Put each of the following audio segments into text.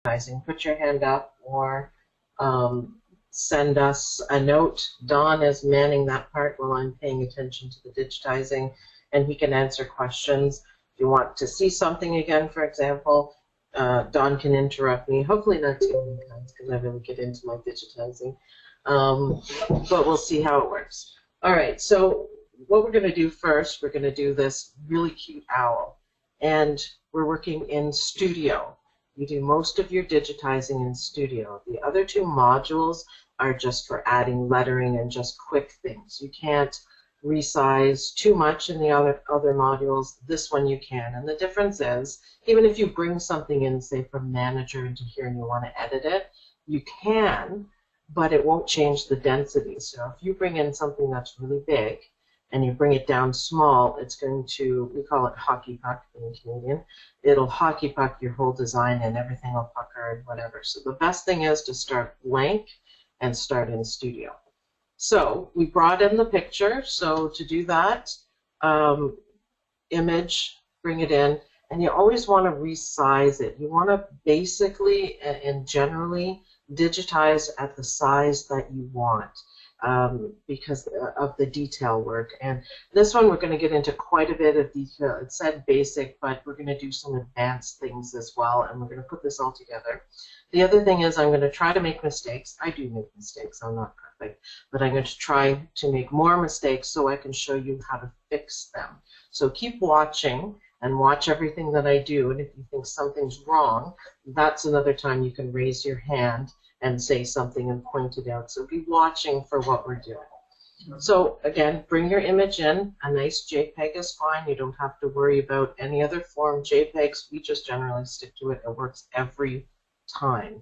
digitizing, put your hand up or send us a note. Don is manning that part while I'm paying attention to the digitizing, and he can answer questions. If you want to see something again, for example, Don can interrupt me. Hopefully not too many times because I really get into my digitizing. But we'll see how it works. All right, so what we're going to do first, we're going to do this really cute owl. And we're working in Studio. You do most of your digitizing in Studio. The other two modules are just for adding lettering and just quick things. You can't resize too much in the other modules. This one you can. And the difference is, even if you bring something in, say from Manager into here and you want to edit it, you can, but it won't change the density. So if you bring in something that's really big and you bring it down small, it's going to, we call it hockey puck in Canadian, it'll hockey puck your whole design and everything will pucker and whatever. So the best thing is to start blank and start in Studio. So we brought in the picture, so to do that, image, bring it in, and you always want to resize it. You want to basically and generally digitize at the size that you want because of the detail work. And this one we're going to get into quite a bit of detail. It said basic, but we're going to do some advanced things as well, and we're going to put this all together. The other thing is I'm going to try to make mistakes. I do make mistakes. I'm not perfect, but I'm going to try to make more mistakes so I can show you how to fix them. So keep watching and watch everything that I do, and if you think something's wrong, that's another time you can raise your hand and say something and point it out. So be watching for what we're doing. So again, bring your image in. A nice JPEG is fine. You don't have to worry about any other form. JPEGs, we just generally stick to it. It works every time.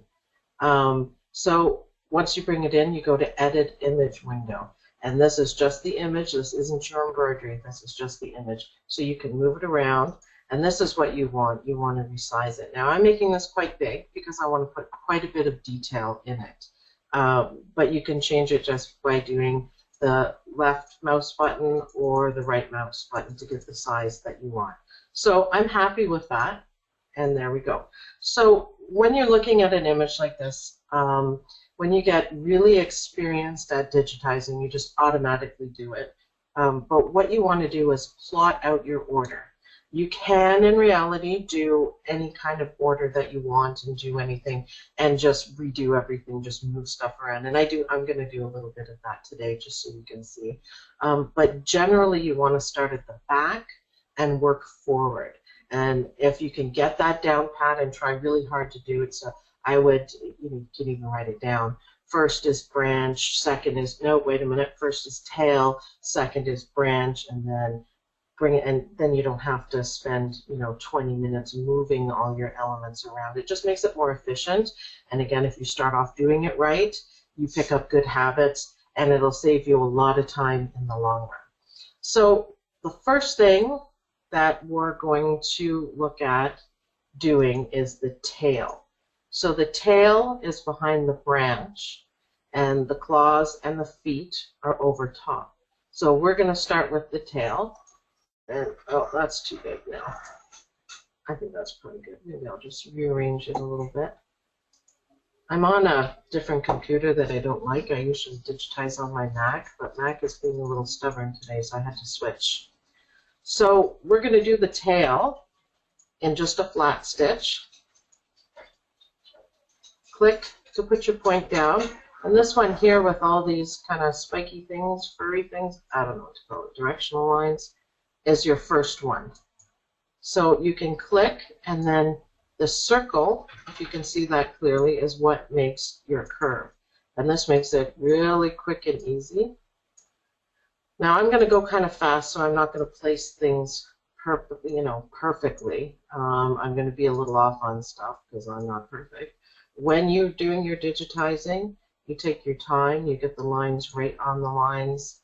So once you bring it in, you go to Edit Image window. And this is just the image. This isn't your embroidery. This is just the image. So you can move it around. And this is what you want. You want to resize it. Now I'm making this quite big because I want to put quite a bit of detail in it. But you can change it just by doing the left mouse button or the right mouse button to get the size that you want. So I'm happy with that. And there we go. So when you're looking at an image like this, when you get really experienced at digitizing, you just automatically do it. But what you want to do is plot out your order. You can, in reality, do any kind of order that you want and do anything and just redo everything, just move stuff around. And I'm going to do a little bit of that today just so you can see. But generally, you want to start at the back and work forward. And if you can get that down pat and try really hard to do it, so I would, you can even write it down. First is branch, second is, no, wait a minute, first is tail, second is branch, and then bring it, and then you don't have to spend 20 minutes moving all your elements around. It just makes it more efficient. And again, if you start off doing it right, you pick up good habits, and it'll save you a lot of time in the long run. So the first thing that we're going to look at doing is the tail. So the tail is behind the branch, and the claws and the feet are over top. So we're going to start with the tail. And, oh, that's too big now. I think that's pretty good. Maybe I'll just rearrange it a little bit. I'm on a different computer that I don't like. I usually digitize on my Mac, but Mac is being a little stubborn today, so I had to switch. So we're going to do the tail in just a flat stitch. Click to put your point down. And this one here with all these kind of spiky things, furry things, I don't know what to call it, directional lines, is your first one. So you can click, and then the circle, if you can see that clearly, is what makes your curve. And this makes it really quick and easy. Now I'm going to go kind of fast, so I'm not going to place things perfectly. I'm going to be a little off on stuff because I'm not perfect. When you're doing your digitizing, you take your time, you get the lines right on the lines,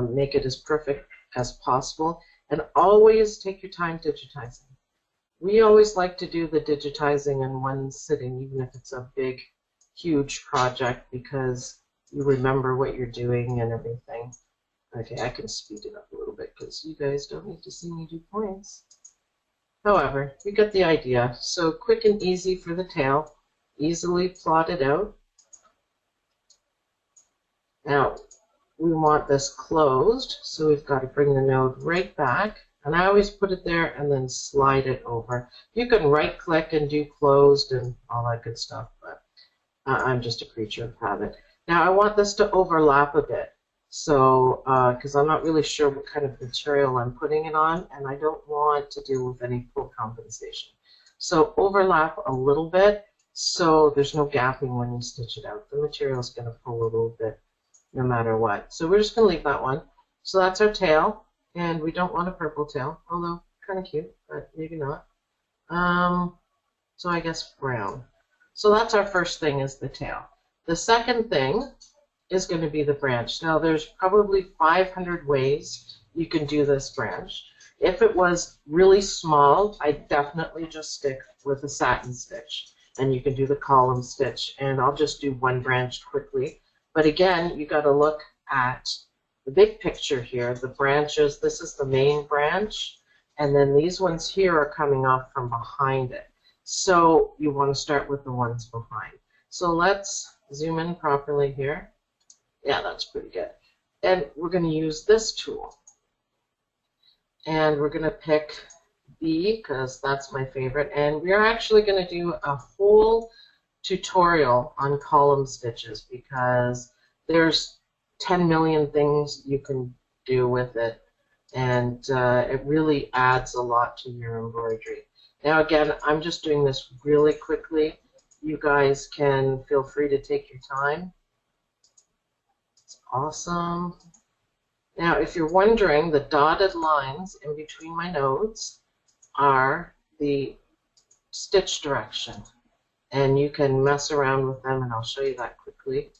make it as perfect as possible. And always take your time digitizing. We always like to do the digitizing in one sitting, even if it's a big, huge project, because you remember what you're doing and everything. Okay, I can speed it up a little bit because you guys don't need to see me do points. However, you get the idea. So quick and easy for the tail. easily plotted out. Now, we want this closed, so we've got to bring the node right back. And I always put it there and then slide it over. You can right-click and do closed and all that good stuff, but I'm just a creature of habit. Now, I want this to overlap a bit. So, because I'm not really sure what kind of material I'm putting it on, and I don't want to deal with any pull compensation. So overlap a little bit, so there's no gapping when you stitch it out. The material is going to pull a little bit no matter what. So we're just going to leave that one. So that's our tail, and we don't want a purple tail, although kind of cute, but maybe not. So I guess brown. So that's our first thing, is the tail. The second thing is going to be the branch. Now there's probably 500 ways you can do this branch. If it was really small, I definitely just stick with a satin stitch, and you can do the column stitch, and I'll just do one branch quickly. But again, you got to look at the big picture here. The branches, this is the main branch, and then these ones here are coming off from behind it. So you want to start with the ones behind. So let's zoom in properly here. Yeah, that's pretty good. And we're going to use this tool. And we're going to pick B, because that's my favorite. And we are actually going to do a whole tutorial on column stitches, because there's 10 million things you can do with it. And it really adds a lot to your embroidery. Now again, I'm just doing this really quickly. You guys can feel free to take your time. Awesome. Now, if you're wondering, the dotted lines in between my nodes are the stitch direction, and you can mess around with them, and I'll show you that quickly.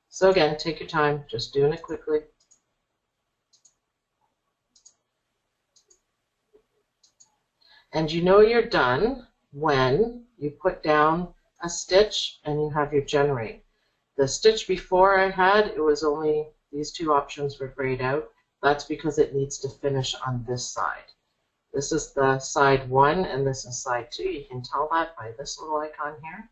So again, take your time, just doing it quickly. And you know you're done when you put down a stitch and you have your generate. The stitch before I had, it was only these two options were grayed out. That's because it needs to finish on this side. This is the side 1 and this is side 2. You can tell that by this little icon here.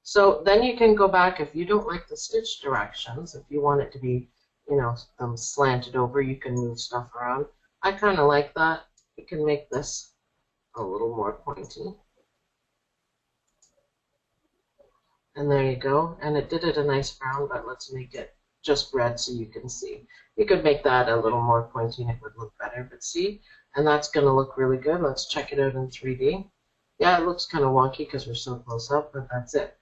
So then you can go back if you don't like the stitch directions. If you want it to be, you know, slanted over, you can move stuff around. I kind of like that. You can make this a little more pointy. And there you go. And it did it a nice brown, but let's make it just red so you can see. You could make that a little more pointy and it would look better, but see? And that's going to look really good. Let's check it out in 3D. Yeah, it looks kind of wonky because we're so close up, but that's it.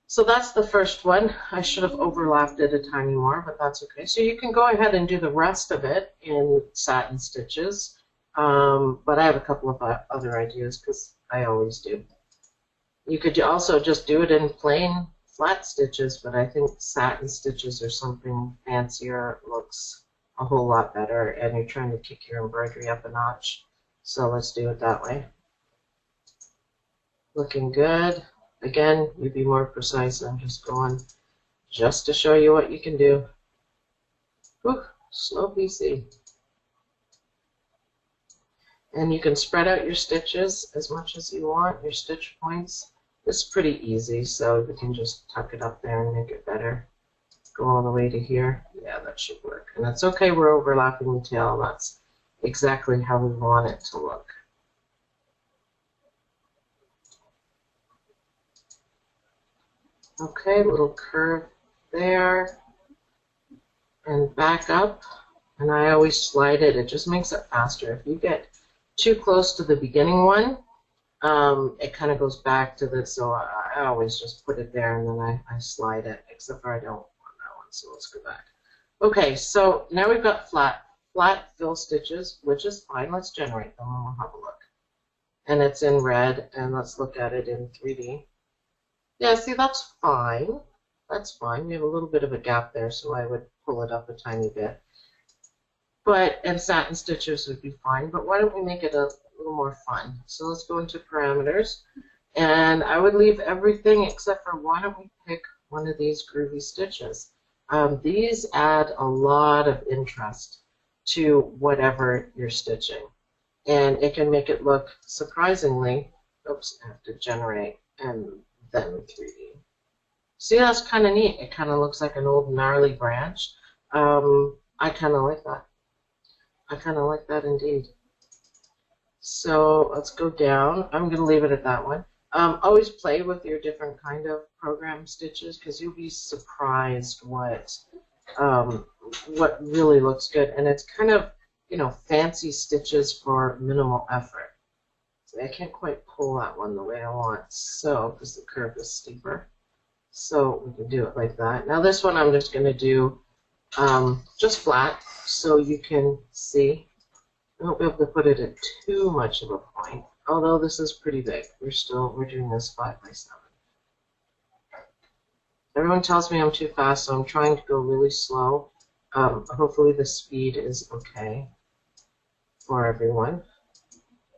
So that's the first one. I should have overlapped it a tiny more, but that's okay. So you can go ahead and do the rest of it in satin stitches. But I have a couple of other ideas because I always do. You could also just do it in plain flat stitches, but I think satin stitches are something fancier. It looks a whole lot better, and you're trying to kick your embroidery up a notch. So let's do it that way. Looking good. Again, you'd be more precise. I'm just going just to show you what you can do. Whew, slow PC. And you can spread out your stitches as much as you want, your stitch points. It's pretty easy, so you can just tuck it up there and make it better. Go all the way to here. Yeah, that should work. And it's okay, we're overlapping the tail. That's exactly how we want it to look. Okay, little curve there. And back up. And I always slide it. It just makes it faster. If you get too close to the beginning one, it kind of goes back to this, so I always just put it there and then I slide it, except for I don't want that one, so let's go back. Okay, so now we've got flat fill stitches, which is fine. Let's generate them and we'll have a look. And it's in red, and let's look at it in 3D. Yeah, see, that's fine. That's fine. We have a little bit of a gap there, so I would pull it up a tiny bit. And satin stitches would be fine, but why don't we make it a little more fun? So let's go into parameters, and I would leave everything except for, why don't we pick one of these groovy stitches. These add a lot of interest to whatever you're stitching, and it can make it look surprisingly, oops, I have to generate, and them in 3D. See, that's kind of neat. It kind of looks like an old gnarly branch. I kind of like that. I kind of like that indeed. So let's go down. I'm going to leave it at that one. Always play with your different kind of program stitches because you'll be surprised what really looks good. And it's kind of, you know, fancy stitches for minimal effort. So I can't quite pull that one the way I want, so because the curve is steeper. So we can do it like that. Now this one I'm just going to do just flat so you can see. I won't be able to put it at too much of a point, although this is pretty big. We're doing this 5 by 7. Everyone tells me I'm too fast, so I'm trying to go really slow. Hopefully the speed is okay for everyone.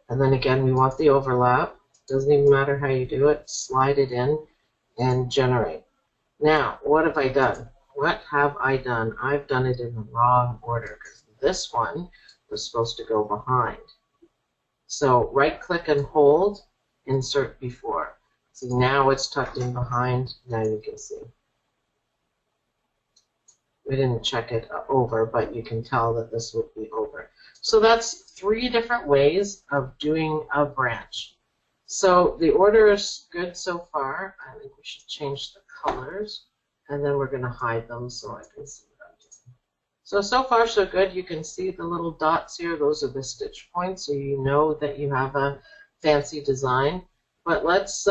And then again, we want the overlap. Doesn't even matter how you do it. Slide it in and generate. Now, what have I done? What have I done? I've done it in the wrong order because this one was supposed to go behind. So right-click and hold, insert before. See, now it's tucked in behind. Now you can see. We didn't check it over, but you can tell that this would be over. So that's 3 different ways of doing a branch. So the order is good so far. I think we should change the colors, and then we're going to hide them so I can see what I'm doing. So far so good. You can see the little dots here. Those are the stitch points, so you know that you have a fancy design. But let's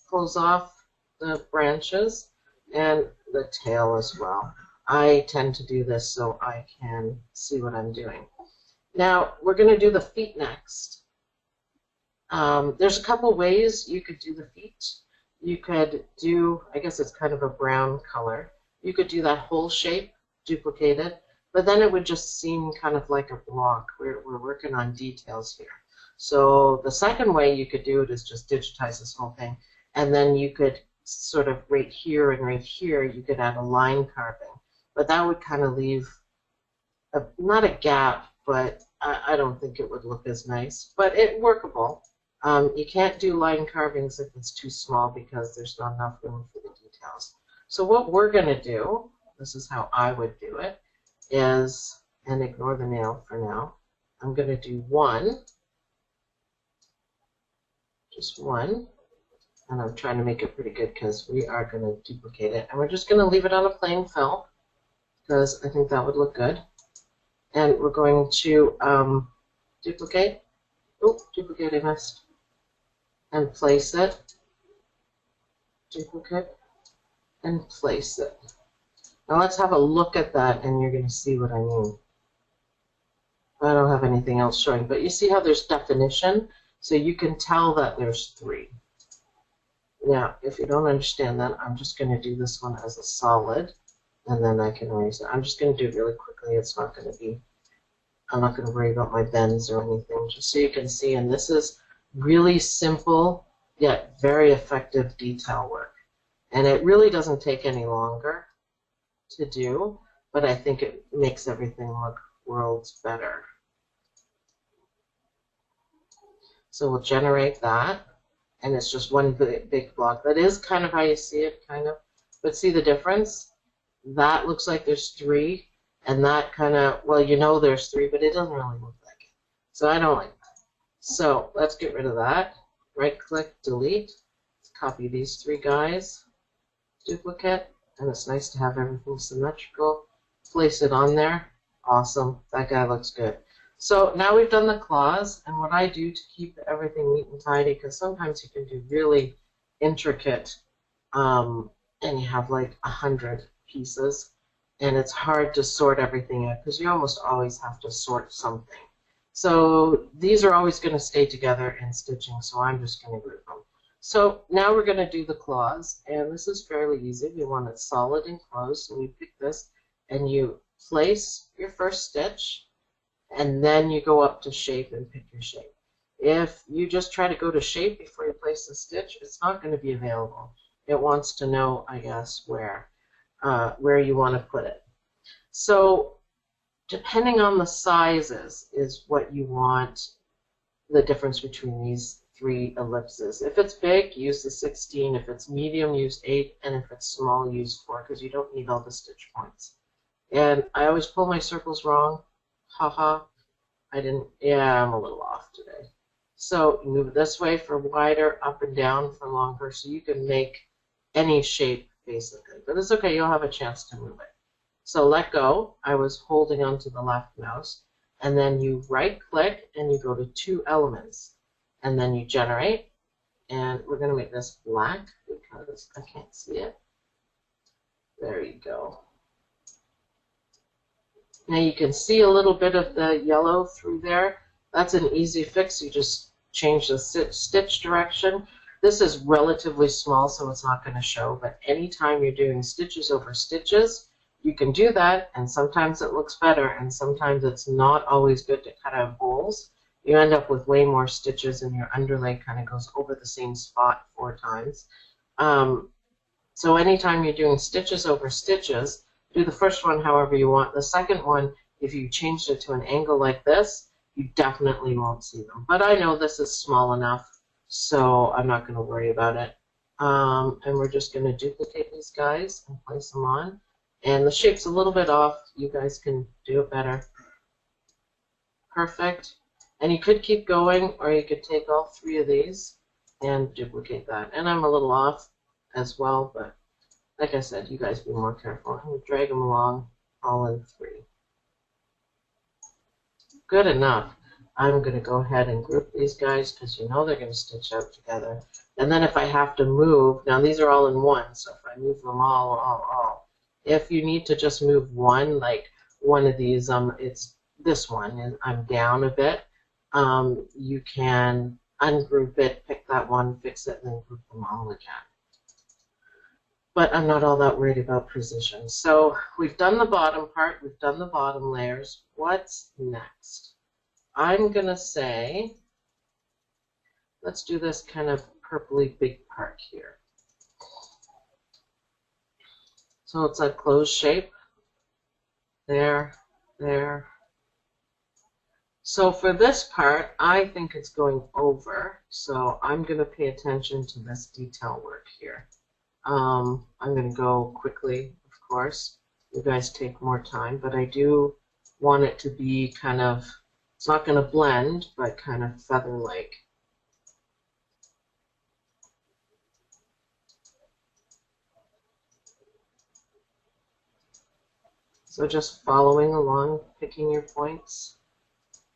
close off the branches and the tail as well. I tend to do this so I can see what I'm doing. Now, we're going to do the feet next. There's a couple ways you could do the feet. You could do, I guess it's kind of a brown color. You could do that whole shape, duplicate it, but then it would just seem kind of like a block. We're working on details here. So the second way you could do it is just digitize this whole thing, and then you could sort of right here and right here, you could add a line carving. But that would kind of leave, not a gap, but I don't think it would look as nice, but it's workable. You can't do line carvings if it's too small because there's not enough room for the details. So what we're going to do, this is how I would do it, is, and ignore the nail for now, I'm going to do one, just one, and I'm trying to make it pretty good because we are going to duplicate it, and we're just going to leave it on a plain fill because I think that would look good. And we're going to duplicate. Oh, duplicate I missed. And place it. Duplicate. And place it. Now let's have a look at that and you're going to see what I mean. I don't have anything else showing, but you see how there's definition? So you can tell that there's 3. Now, if you don't understand that, I'm just going to do this one as a solid. And then I can erase it. I'm just going to do it really quickly. It's not going to be, I'm not going to worry about my bends or anything, just so you can see. And this is really simple, yet very effective detail work. And it really doesn't take any longer to do, but I think it makes everything look worlds better. So we'll generate that, and it's just one big block. That is kind of how you see it, kind of. But see the difference? That looks like there's 3, and that kind of, well, you know there's 3, but it doesn't really look like it. So I don't like that. So let's get rid of that. Right-click, delete. Let's copy these 3 guys. Duplicate, and it's nice to have everything symmetrical. Place it on there. Awesome. That guy looks good. So now we've done the claws, and what I do to keep everything neat and tidy, because sometimes you can do really intricate, and you have like 100 pieces, and it's hard to sort everything out because you almost always have to sort something. So these are always going to stay together in stitching, so I'm just going to group them. So now we're going to do the claws, and this is fairly easy. We want it solid and closed, so we pick this, and you place your first stitch, and then you go up to shape and pick your shape. If you just try to go to shape before you place the stitch, it's not going to be available. It wants to know, I guess, where you want to put it. So depending on the sizes is what you want the difference between these 3 ellipses. If it's big, use the 16. If it's medium, use 8. And if it's small, use 4, because you don't need all the stitch points. And I always pull my circles wrong. Haha. I didn't, yeah, I'm a little off today. So move it this way for wider, up and down for longer, so you can make any shape basically. But it's okay, you'll have a chance to move it. So let go. I was holding onto the left mouse. And then you right click and you go to 2 elements. And then you generate. And we're going to make this black because I can't see it. There you go. Now you can see a little bit of the yellow through there. That's an easy fix. You just change the stitch direction. This is relatively small, so it's not going to show, but anytime you're doing stitches over stitches, you can do that, and sometimes it looks better, and sometimes it's not always good to cut out holes. You end up with way more stitches, and your underlay kind of goes over the same spot 4 times. So anytime you're doing stitches over stitches, do the first one however you want. The second one, if you changed it to an angle like this, you definitely won't see them. But I know this is small enough, so I'm not going to worry about it. And we're just going to duplicate these guys and place them on. And the shape's a little bit off. You guys can do it better. Perfect. And you could keep going, or you could take all 3 of these and duplicate that. And I'm a little off as well, but like I said, you guys be more careful. And drag them along all in 3. Good enough. I'm going to go ahead and group these guys because you know they're going to stitch out together. And then if I have to move, now these are all in 1, so if I move them all. If you need to just move one, like one of these, it's this one, and I'm down a bit, you can ungroup it, pick that one, fix it, and then group them all again. But I'm not all that worried about precision. So we've done the bottom part, we've done the bottom layers. What's next? I'm going to say, let's do this kind of purpley big part here. So it's a closed shape. There, there. So for this part, I think it's going over. So I'm going to pay attention to this detail work here. I'm going to go quickly, of course. You guys take more time, but I do want it to be kind of, it's not going to blend, but kind of feather-like. So just following along, picking your points.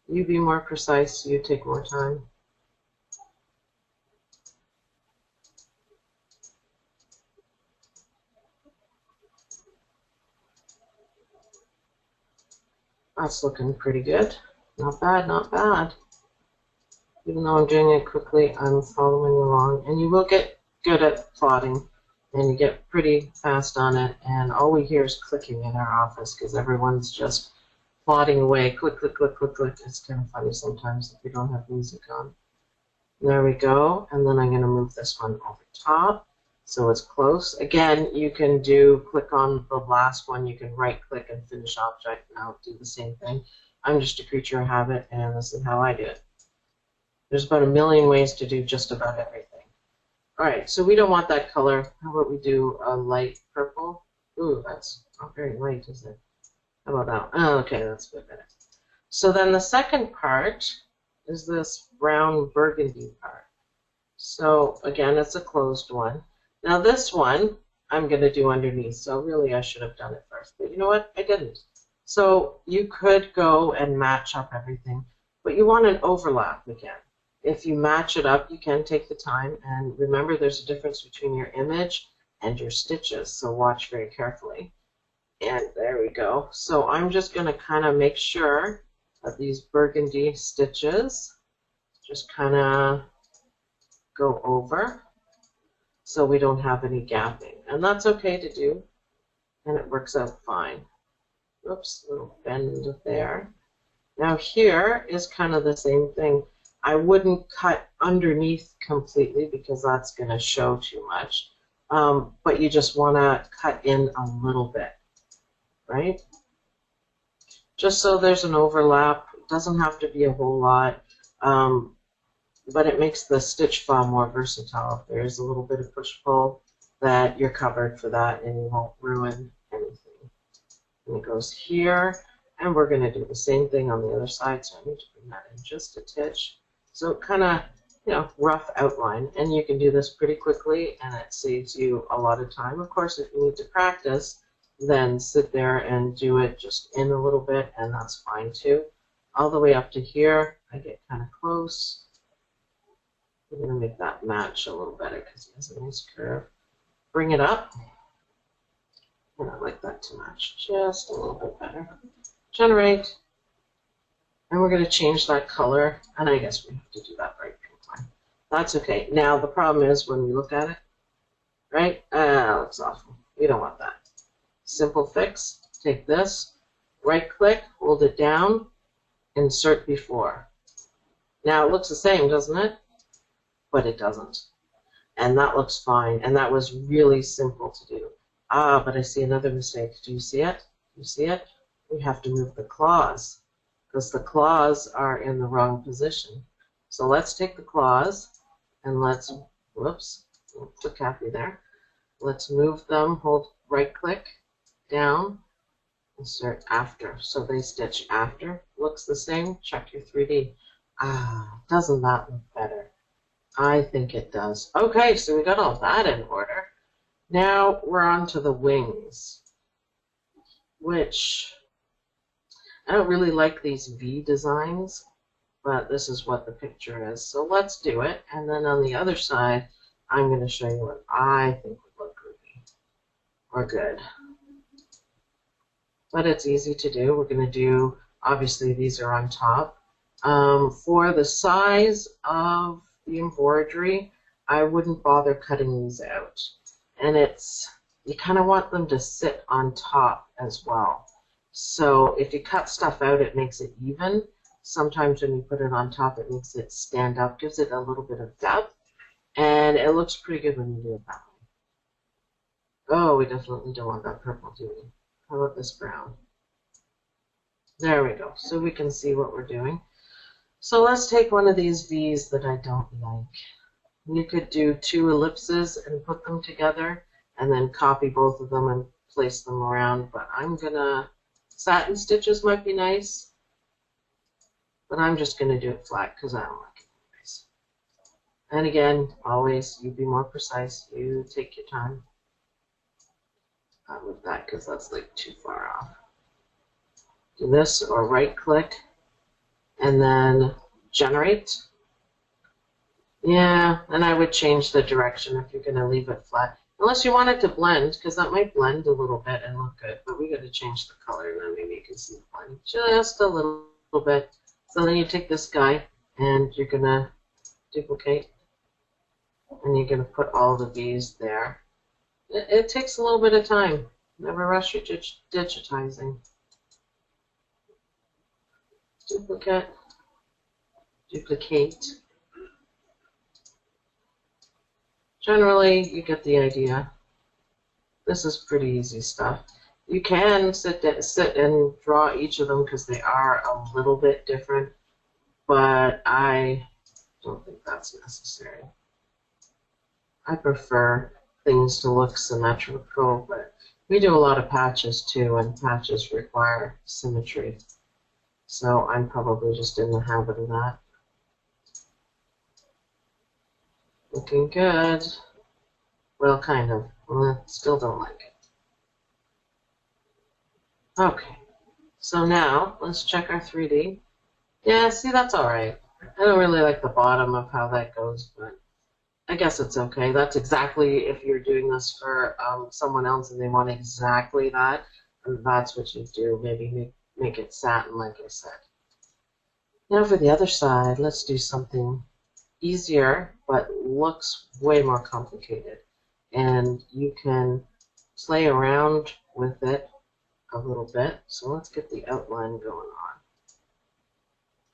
You be more precise, you take more time. That's looking pretty good. Not bad, not bad. Even though I'm doing it quickly, I'm following along. And you will get good at plotting, and you get pretty fast on it. And all we hear is clicking in our office because everyone's just plotting away. Click, click, click, click, click. It's kind of funny sometimes if you don't have music on. There we go. And then I'm going to move this one over top so it's close. Again, you can do click on the last one. You can right click and finish object, and I'll do the same thing. I'm just a creature of habit, and this is how I do it. There's about a million ways to do just about everything. All right, so we don't want that color. How about we do a light purple? Ooh, that's not very light, is it? How about that? Oh, okay, that's a bit better. So then the second part is this brown burgundy part. So again, it's a closed one. Now this one I'm going to do underneath, so really I should have done it first. But you know what? I didn't. So you could go and match up everything, but you want an overlap again. If you match it up, you can take the time, and remember there's a difference between your image and your stitches, so watch very carefully. And there we go. So I'm just going to kind of make sure that these burgundy stitches just kind of go over so we don't have any gapping. And that's okay to do, and it works out fine. Oops, little bend there. Now here is kind of the same thing. I wouldn't cut underneath completely because that's going to show too much. But you just want to cut in a little bit, right? Just so there's an overlap. It doesn't have to be a whole lot. but it makes the stitch file more versatile. If there's a little bit of push-pull, that you're covered for that and you won't ruin anything. And it goes here, and we're going to do the same thing on the other side, so I need to bring that in just a titch. So kind of, you know, rough outline, and you can do this pretty quickly, and it saves you a lot of time. Of course, if you need to practice, then sit there and do it just in a little bit, and that's fine too. All the way up to here, I get kind of close. I'm going to make that match a little better because it has a nice curve. Bring it up. And I like that to match just a little bit better. Generate. And we're going to change that color. And I guess we have to do that bright pink line. That's okay. Now the problem is when we look at it, right? That looks awful. We don't want that. Simple fix. Take this, right click, hold it down, insert before. Now it looks the same, doesn't it? But it doesn't. And that looks fine. And that was really simple to do. Ah, but I see another mistake. Do you see it? Do you see it? We have to move the claws because the claws are in the wrong position. So let's take the claws and let's, whoops, click happy there. Let's move them, hold right click, down, insert after. So they stitch after. Looks the same. Check your 3D. Ah, doesn't that look better? I think it does. Okay, so we got all that in order. Now we're on to the wings, which I don't really like these V designs, but this is what the picture is. So let's do it. And then on the other side, I'm going to show you what I think would look groovy or good. But it's easy to do. We're going to do, obviously these are on top. For the size of the embroidery, I wouldn't bother cutting these out. And you kind of want them to sit on top as well. So if you cut stuff out, it makes it even. Sometimes when you put it on top, it makes it stand up, gives it a little bit of depth. And it looks pretty good when you do it that way. Oh, we definitely don't want that purple, do we? How about this brown? There we go. So we can see what we're doing. So let's take one of these V's that I don't like. You could do 2 ellipses and put them together and then copy both of them and place them around. But I'm gonna, satin stitches might be nice, but I'm just gonna do it flat because I don't like it anyways. And again, always, you be more precise. You take your time. Not with that because that's like too far off. Do this or right click and then generate. Yeah, and I would change the direction if you're going to leave it flat. Unless you want it to blend, because that might blend a little bit and look good. But we got to change the color, and then maybe you can see the blend just a little bit. So then you take this guy, and you're going to duplicate, and you're going to put all the V's there. It takes a little bit of time. Never rush your digitizing. Duplicate. Duplicate. Generally, you get the idea. This is pretty easy stuff. You can sit and draw each of them because they are a little bit different, but I don't think that's necessary. I prefer things to look symmetrical, but we do a lot of patches too, and patches require symmetry. So I'm probably just in the habit of that. Looking good. Well, kind of. Still don't like it. Okay. So now, let's check our 3D. Yeah, see, that's alright. I don't really like the bottom of how that goes, but I guess it's okay. That's exactly, if you're doing this for someone else and they want exactly that, and that's what you do. Maybe make it satin, like I said. Now for the other side, let's do something easier, but looks way more complicated. And you can play around with it a little bit. So let's get the outline going on.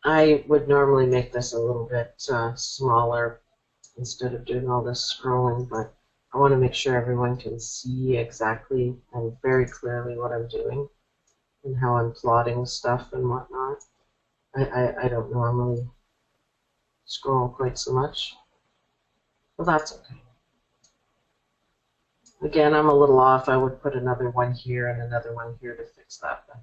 I would normally make this a little bit smaller instead of doing all this scrolling, but I want to make sure everyone can see exactly and very clearly what I'm doing and how I'm plotting stuff and whatnot. I don't normally scroll quite so much. Well, that's okay. Again, I'm a little off. I would put another one here and another one here to fix that. But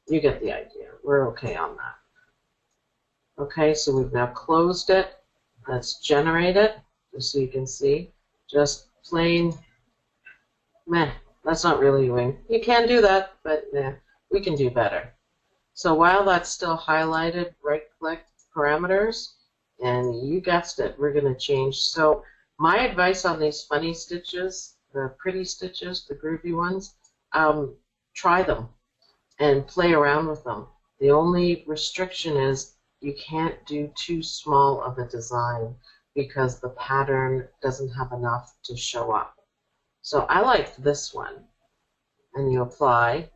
you get the idea. We're okay on that. Okay, so we've now closed it. Let's generate it, just so you can see. Just plain, meh, that's not really wing. You can do that, but nah, we can do better. So while that's still highlighted, right-click parameters, and you guessed it, we're going to change. So my advice on these funny stitches, the pretty stitches, the groovy ones, try them and play around with them. The only restriction is you can't do too small of a design because the pattern doesn't have enough to show up. So I liked this one. And you apply,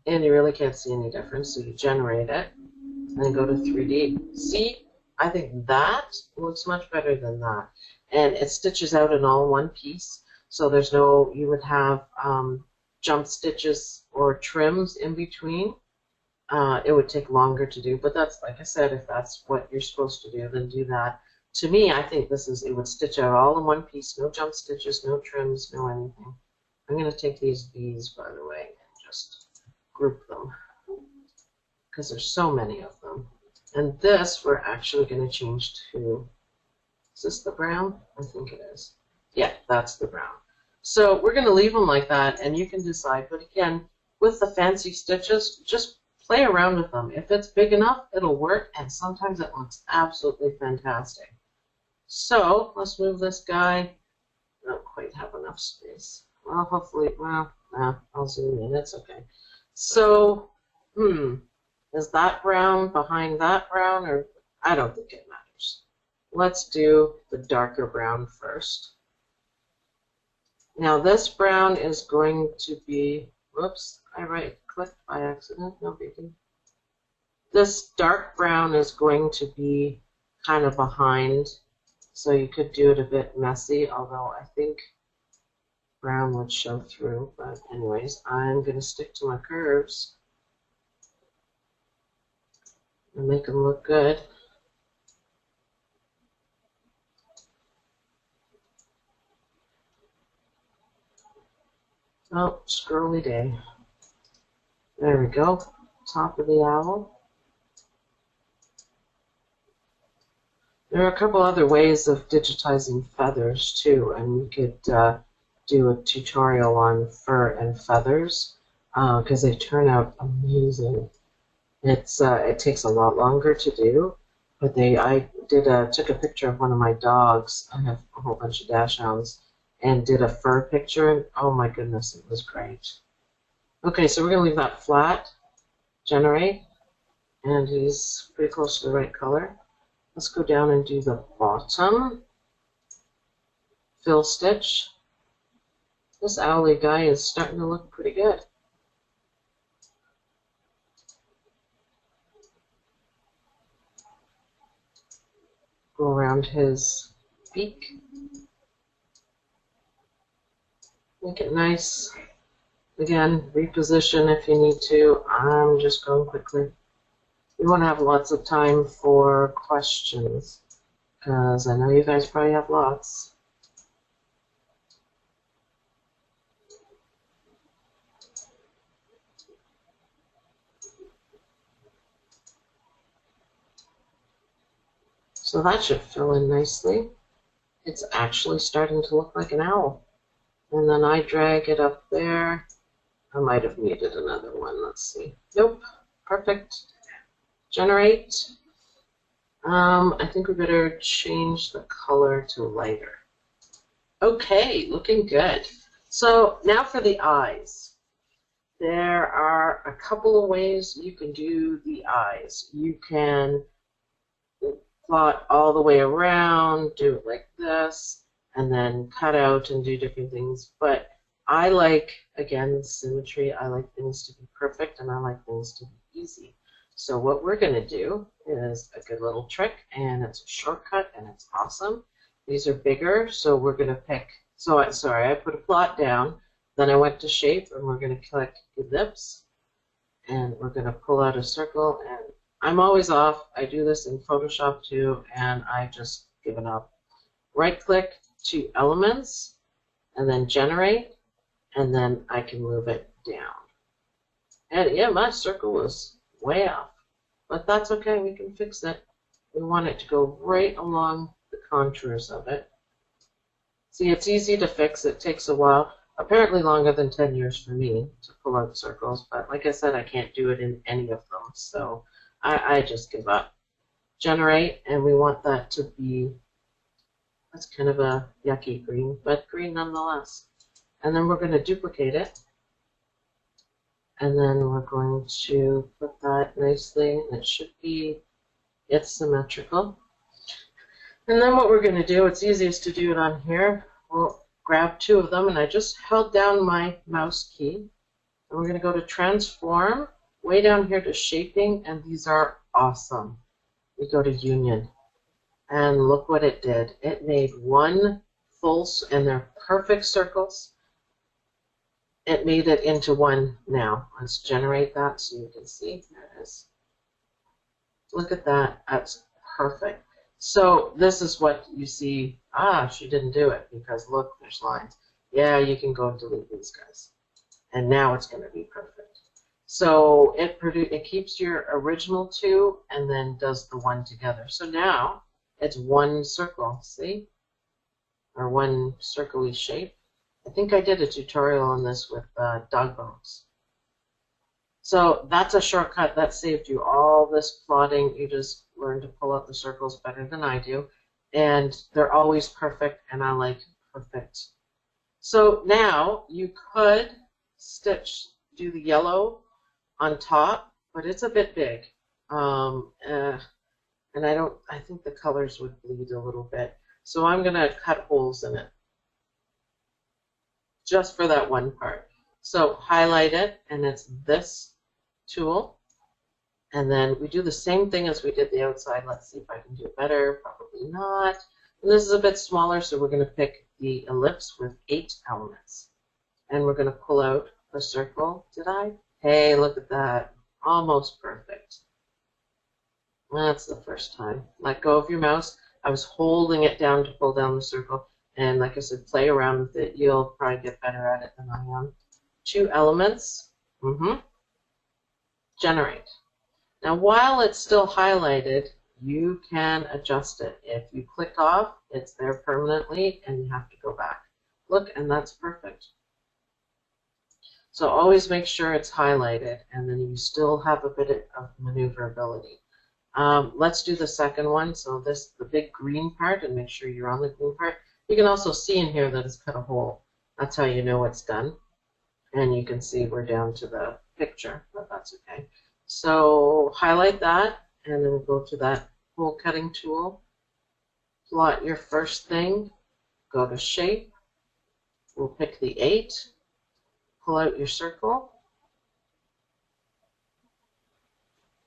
and you really can't see any difference, so you generate it, and then go to 3D. See, I think that looks much better than that. And it stitches out in all one piece, so there's no, you would have jump stitches or trims in between. It would take longer to do, but that's, like I said, if that's what you're supposed to do, then do that. To me, I think this is, it would stitch out all in one piece, no jump stitches, no trims, no anything. I'm going to take these V's, by the way, and just group them, because there's so many of them. And this, we're actually going to change to, is this the brown? I think it is. Yeah, that's the brown. So we're going to leave them like that, and you can decide. But again, with the fancy stitches, just play around with them. If it's big enough, it'll work, and sometimes it looks absolutely fantastic. So let's move this guy. I don't quite have enough space. Well, hopefully, well, nah, I'll zoom in. It's okay. So, is that brown behind that brown, or I don't think it matters. Let's do the darker brown first. Now this brown is going to be, whoops, I right-clicked by accident, no biggie. This dark brown is going to be kind of behind, so you could do it a bit messy, although I think brown would show through. But anyways, I'm going to stick to my curves and make them look good. Oh, scrolly day. There we go. Top of the owl. There are a couple other ways of digitizing feathers too, and you could do a tutorial on fur and feathers because they turn out amazing. It takes a lot longer to do, but I took a picture of one of my dogs. I have a whole bunch of dachshunds, and did a fur picture, and oh my goodness, it was great. Okay, so we're going to leave that flat, generate, and he's pretty close to the right color. Let's go down and do the bottom, fill stitch. This owly guy is starting to look pretty good. Go around his beak. Make it nice. Again, reposition if you need to. I'm just going quickly. We want to have lots of time for questions, because I know you guys probably have lots. So that should fill in nicely. It's actually starting to look like an owl. And then I drag it up there. I might have needed another one. Let's see. Nope. Perfect. Generate. I think we better change the color to lighter. Okay, looking good. So now for the eyes. There are a couple of ways you can do the eyes. You can plot all the way around, do it like this, and then cut out and do different things. But I like, again, symmetry. I like things to be perfect, and I like things to be easy. So what we're going to do is a good little trick, and it's a shortcut, and it's awesome. These are bigger, so we're going to pick, sorry, I put a plot down, then I went to shape, and we're going to click ellipse, and we're going to pull out a circle, and I'm always off. I do this in Photoshop too, and I just give it up. Right click to elements, and then generate, and then I can move it down. And yeah, my circle was way off, but that's okay, we can fix it. We want it to go right along the contours of it. See, it's easy to fix. It takes a while, apparently longer than 10 years for me to pull out circles, but like I said, I can't do it in any of them, so I just give up. Generate, and we want that to be, that's kind of a yucky green, but green nonetheless. And then we're going to duplicate it, and then we're going to put that nicely, and it should be, it's symmetrical. And then what we're going to do, it's easiest to do it on here, we'll grab two of them, and I just held down my mouse key, and we're going to go to transform, way down here to shaping, and these are awesome. We go to union, and look what it did. It made one full, and they're perfect circles. It made it into one now. Let's generate that so you can see. There it is. Look at that. That's perfect. So this is what you see. Ah, she didn't do it because look, there's lines. Yeah, you can go and delete these guys. And now it's going to be perfect. So it keeps your original two and then does the one together. So now it's one circle, see? Or one circle-y shape. I think I did a tutorial on this with dog bones. So that's a shortcut that saved you all this plotting. You just learn to pull out the circles better than I do. And they're always perfect, and I like perfect. So now you could do the yellow on top, but it's a bit big. And I think the colors would bleed a little bit. So I'm going to cut holes in it just for that one part. So highlight it, and it's this tool. And then we do the same thing as we did the outside. Let's see if I can do it better. Probably not. And this is a bit smaller, so we're going to pick the ellipse with 8 elements. And we're going to pull out the circle. Did I? Hey, look at that. Almost perfect. That's the first time. Let go of your mouse. I was holding it down to pull down the circle. And like I said, play around with it. You'll probably get better at it than I am. 2 elements. Generate. Now, while it's still highlighted, you can adjust it. If you click off, it's there permanently, and you have to go back. Look, and that's perfect. So always make sure it's highlighted, and then you still have a bit of maneuverability. Let's do the second one. So the big green part, and make sure you're on the green part. You can also see in here that it's cut a hole. That's how you know it's done. And you can see we're down to the picture, but that's okay. So highlight that, and then we'll go to that hole cutting tool. Plot your first thing. Go to shape. We'll pick the 8. Pull out your circle.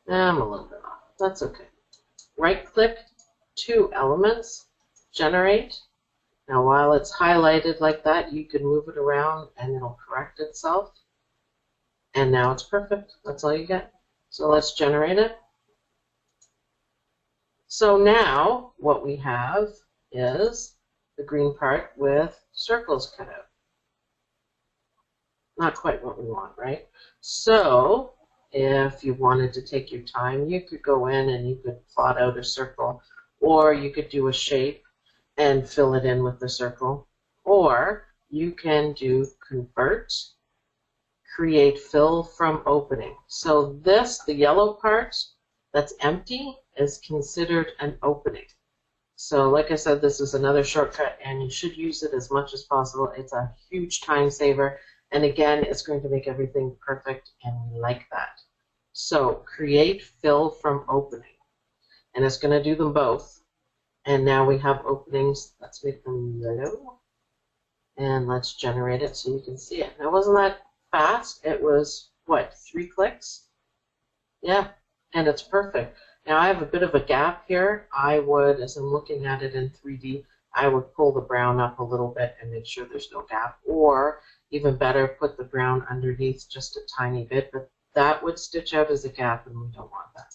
I'm a little bit off. That's okay. Right click, 2 elements, generate. Now while it's highlighted like that, you can move it around and it'll correct itself. And now it's perfect. That's all you get. So let's generate it. So now what we have is the green part with circles cut out. Not quite what we want, right? So if you wanted to take your time, you could go in and you could plot out a circle, or you could do a shape and fill it in with the circle, or you can do convert, create fill from opening. So this, the yellow part that's empty, is considered an opening. So like I said, this is another shortcut, and you should use it as much as possible. It's a huge time saver. And again, it's going to make everything perfect, and we like that. So create fill from opening. And it's going to do them both. And now we have openings. Let's make them yellow. And let's generate it so you can see it. Now, wasn't that fast? It was, what, 3 clicks? Yeah, and it's perfect. Now, I have a bit of a gap here. I would, as I'm looking at it in 3D, I would pull the brown up a little bit and make sure there's no gap. Or, even better, put the brown underneath just a tiny bit, but that would stitch out as a gap, and we don't want that.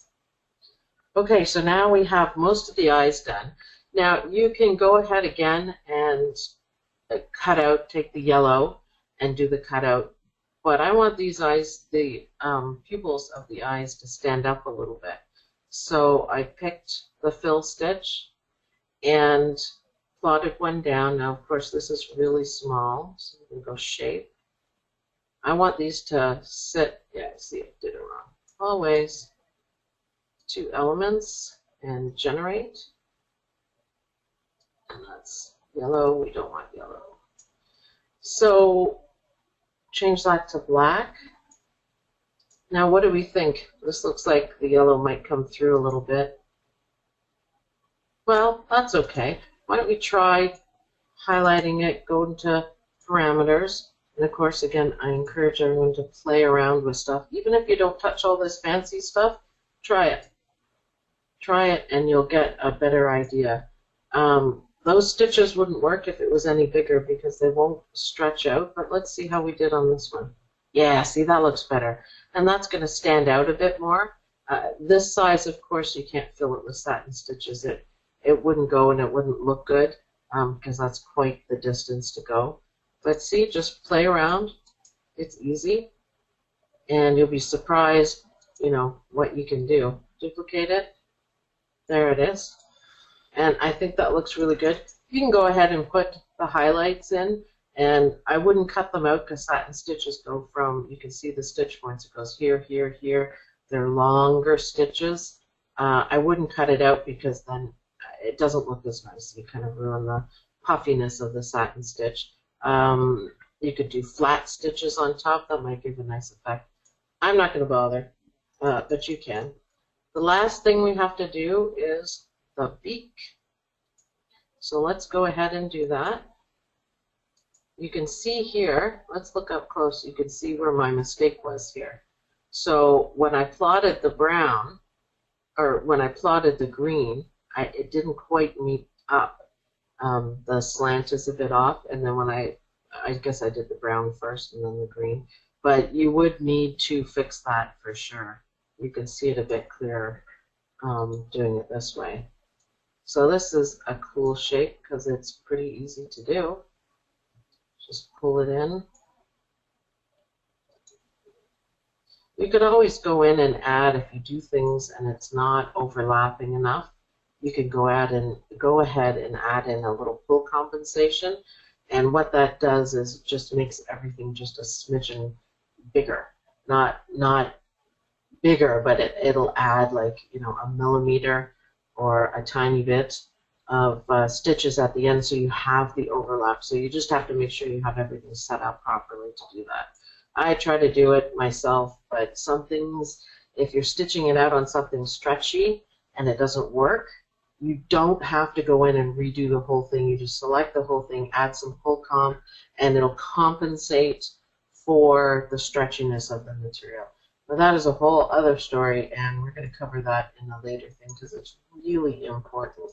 Okay, so now we have most of the eyes done. Now you can go ahead again and cut out, take the yellow and do the cutout. But I want these eyes, the pupils of the eyes to stand up a little bit. So I picked the fill stitch and plotted one down. Now, of course, this is really small, so we can go shape. I want these to sit, yeah, see, I did it wrong. Always 2 elements and generate. And that's yellow, we don't want yellow. So change that to black. Now what do we think? This looks like the yellow might come through a little bit. Well, that's okay. Why don't we try highlighting it, go into parameters, and of course, again, I encourage everyone to play around with stuff. Even if you don't touch all this fancy stuff, try it. Try it and you'll get a better idea. Those stitches wouldn't work if it was any bigger because they won't stretch out, but let's see how we did on this one. Yeah, see, that looks better. And that's going to stand out a bit more. This size, of course, you can't fill it with satin stitches. It wouldn't go and it wouldn't look good because that's quite the distance to go. But see, just play around. It's easy. And you'll be surprised, you know, what you can do. Duplicate it. There it is. And I think that looks really good. You can go ahead and put the highlights in, and I wouldn't cut them out because satin stitches go from, you can see the stitch points, it goes here, here, here. They're longer stitches. I wouldn't cut it out because then it doesn't look as nice. You kind of ruin the puffiness of the satin stitch. You could do flat stitches on top. That might give a nice effect. I'm not going to bother, but you can. The last thing we have to do is the beak. So let's go ahead and do that. You can see here, let's look up close, you can see where my mistake was here. So when I plotted the brown, or when I plotted the green, it didn't quite meet up. The slant is a bit off, and then when I guess I did the brown first and then the green. But you would need to fix that for sure. You can see it a bit clearer doing it this way. So this is a cool shape because it's pretty easy to do. Just pull it in. You could always go in and add, if you do things and it's not overlapping enough, you can go ahead and add in a little pull compensation. And what that does is just makes everything just a smidgen bigger. Not bigger, but it'll add like, you know, a millimeter or a tiny bit of stitches at the end so you have the overlap. So you just have to make sure you have everything set up properly to do that. I try to do it myself, but some things, if you're stitching it out on something stretchy and it doesn't work, you don't have to go in and redo the whole thing. You just select the whole thing, add some pull comp, and it'll compensate for the stretchiness of the material. Now that is a whole other story, and we're going to cover that in a later thing because it's really important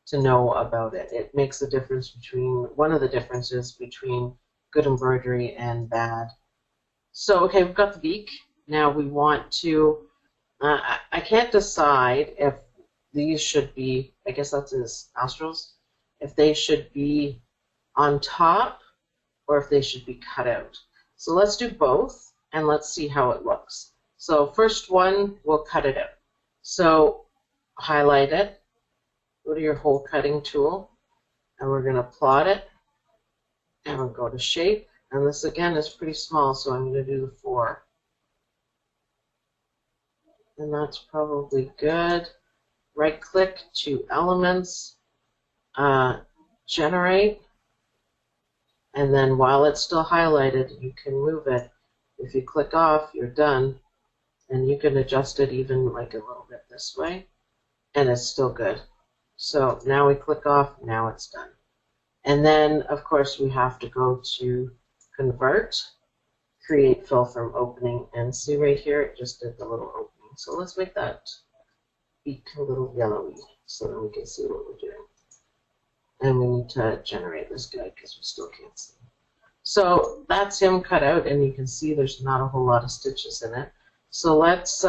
to know about it. It makes a difference between, one of the differences between good embroidery and bad. So, okay, we've got the beak. Now we want to, I can't decide if these should be, I guess that's his nostrils, if they should be on top or if they should be cut out. So let's do both and let's see how it looks. So first one, we'll cut it out. So highlight it, go to your hole cutting tool, and we're going to plot it, and we'll go to shape. And this again is pretty small, so I'm going to do the 4. And that's probably good. Right click to elements, generate, and then while it's still highlighted, you can move it. If you click off, you're done. And you can adjust it even like a little bit this way, and it's still good. So now we click off, now it's done. And then, of course, we have to go to convert, create fill from opening, and see right here, it just did the little opening. So let's make that beak a little yellowy so that we can see what we're doing. And we need to generate this guy because we still can't see. So that's him cut out, and you can see there's not a whole lot of stitches in it. So let's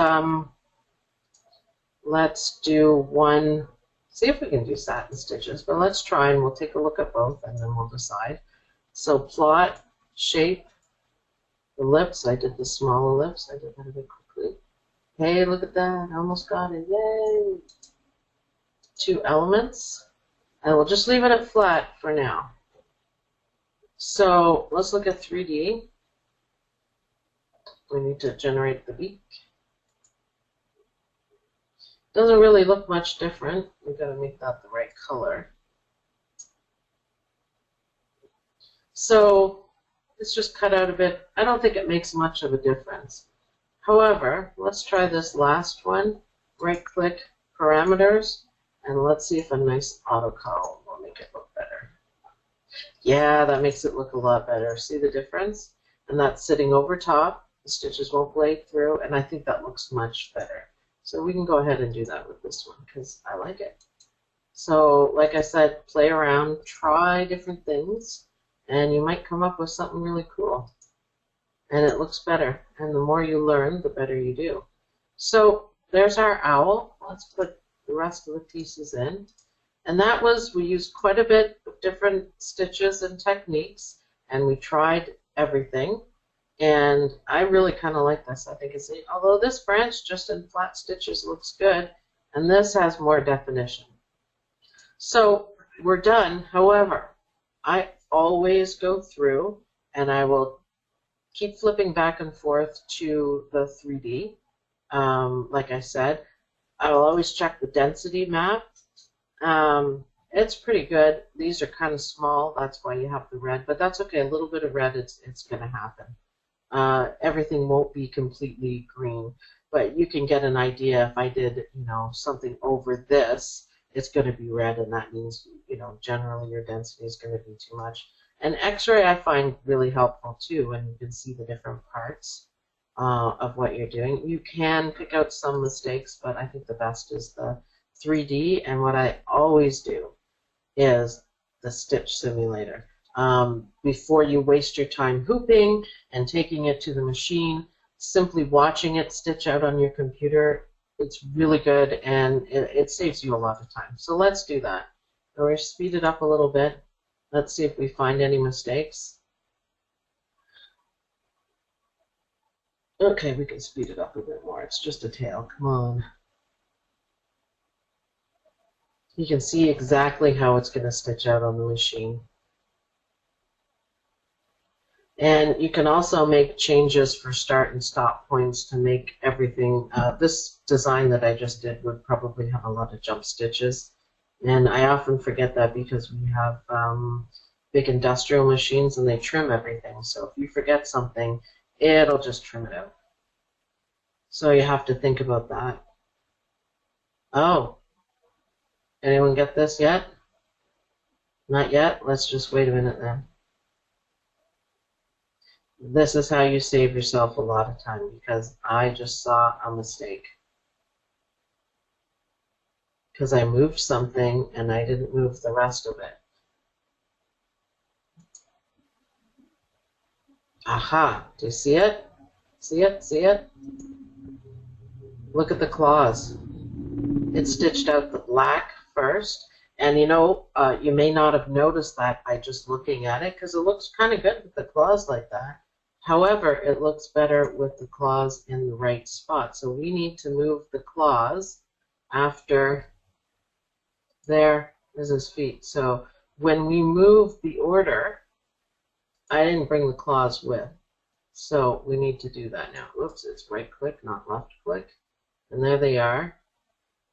let's do one, see if we can do satin stitches, but let's try and we'll take a look at both and then we'll decide. So plot, shape, the lips, I did the smaller lips, I did that a bit quickly. Hey, look at that, I almost got it, yay! 2 elements, and we'll just leave it at flat for now. So let's look at 3D. We need to generate the beak. Doesn't really look much different. We've got to make that the right color. So let's just cut out a bit. I don't think it makes much of a difference. However, let's try this last one. Right-click parameters, and let's see if a nice auto column will make it look better. Yeah, that makes it look a lot better. See the difference? And that's sitting over top. The stitches won't blade through, and I think that looks much better. So we can go ahead and do that with this one because I like it. So like I said, play around, try different things, and you might come up with something really cool. And it looks better. And the more you learn, the better you do. So there's our owl. Let's put the rest of the pieces in. And that was, we used quite a bit of different stitches and techniques, and we tried everything. And I really kind of like this. I think it's neat. Although this branch just in flat stitches looks good, and this has more definition. So we're done. However, I always go through and I will keep flipping back and forth to the 3D. Like I said, I will always check the density map. It's pretty good. These are kind of small. That's why you have the red, but that's okay. A little bit of red, it's going to happen. Everything won't be completely green, but you can get an idea. If I did, something over this, it's going to be red, and that means, generally your density is going to be too much. And X-ray I find really helpful too, when you can see the different parts of what you're doing. You can pick out some mistakes, but I think the best is the 3D, and what I always do is the stitch simulator. Before you waste your time hooping and taking it to the machine, simply watching it stitch out on your computer, it's really good, and it saves you a lot of time. So let's do that. We'll speed it up a little bit. Let's see if we find any mistakes. Okay, we can speed it up a bit more. It's just a tail. Come on. You can see exactly how it's going to stitch out on the machine. And you can also make changes for start and stop points to make everything. This design that I just did would probably have a lot of jump stitches. And I often forget that because we have big industrial machines and they trim everything. So if you forget something, it'll just trim it out. So you have to think about that. Oh, anyone get this yet? Not yet? Let's just wait a minute then. This is how you save yourself a lot of time, because I just saw a mistake. Because I moved something and I didn't move the rest of it. Aha! Do you see it? See it? See it? Look at the claws. It stitched out the black first. And you may not have noticed that by just looking at it, because it looks kind of good with the claws like that. However, it looks better with the claws in the right spot. So we need to move the claws after there is his feet. So when we move the order, I didn't bring the claws with. So we need to do that now. Oops, it's right click, not left click. And there they are.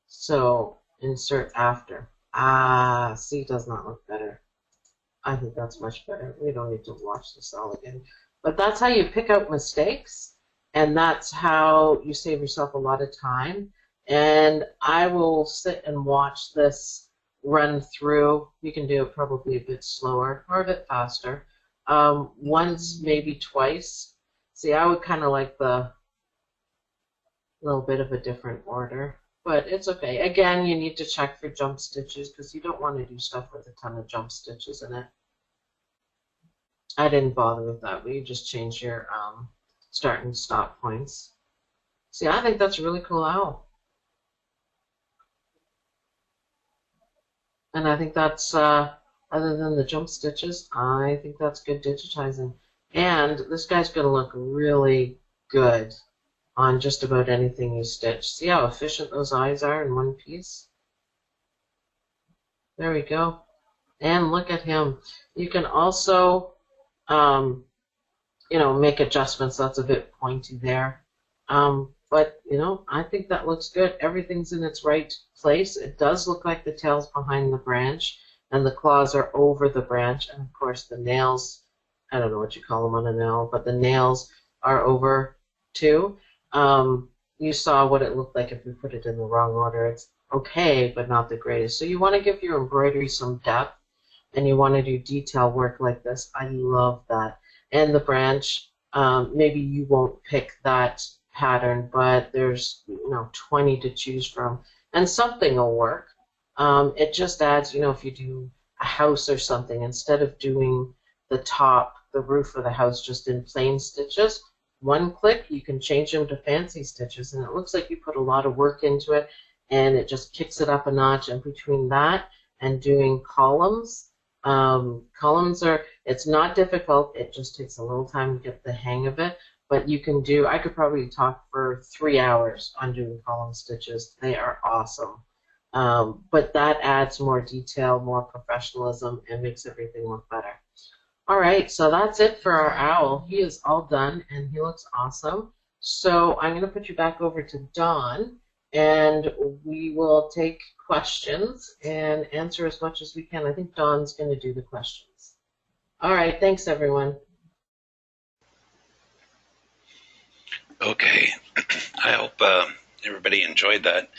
So insert after. Ah, see, does not look better. I think that's much better. We don't need to watch this all again. But that's how you pick out mistakes, and that's how you save yourself a lot of time. And I will sit and watch this run through. You can do it probably a bit slower or a bit faster. Once, maybe twice. See, I would kind of like the little bit of a different order. But it's okay. Again, you need to check for jump stitches because you don't want to do stuff with a ton of jump stitches in it. I didn't bother with that. We just change your start and stop points. See, I think that's a really cool owl. And I think that's, other than the jump stitches, I think that's good digitizing. And this guy's going to look really good on just about anything you stitch. See how efficient those eyes are in one piece? There we go. And look at him. You can also, um, make adjustments. That's a bit pointy there. But, I think that looks good. Everything's in its right place. It does look like the tail's behind the branch, and the claws are over the branch. And, of course, the nails, I don't know what you call them on a nail, but the nails are over, too. You saw what it looked like if we put it in the wrong order. It's okay, but not the greatest. So you want to give your embroidery some depth, and you want to do detail work like this. I love that. And the branch, maybe you won't pick that pattern, but there's 20 to choose from, and something will work. It just adds, if you do a house or something, instead of doing the roof of the house just in plain stitches, one click, you can change them to fancy stitches, and it looks like you put a lot of work into it, and it just kicks it up a notch. And between that and doing columns, it's not difficult, it just takes a little time to get the hang of it, but I could probably talk for 3 hours on doing column stitches. They are awesome. But that adds more detail, more professionalism, and makes everything look better. All right, so that's it for our owl. He is all done, and he looks awesome. So I'm going to put you back over to Dawn, and we will take questions and answer as much as we can. I think Dawn's going to do the questions. All right, thanks, everyone. Okay, I hope everybody enjoyed that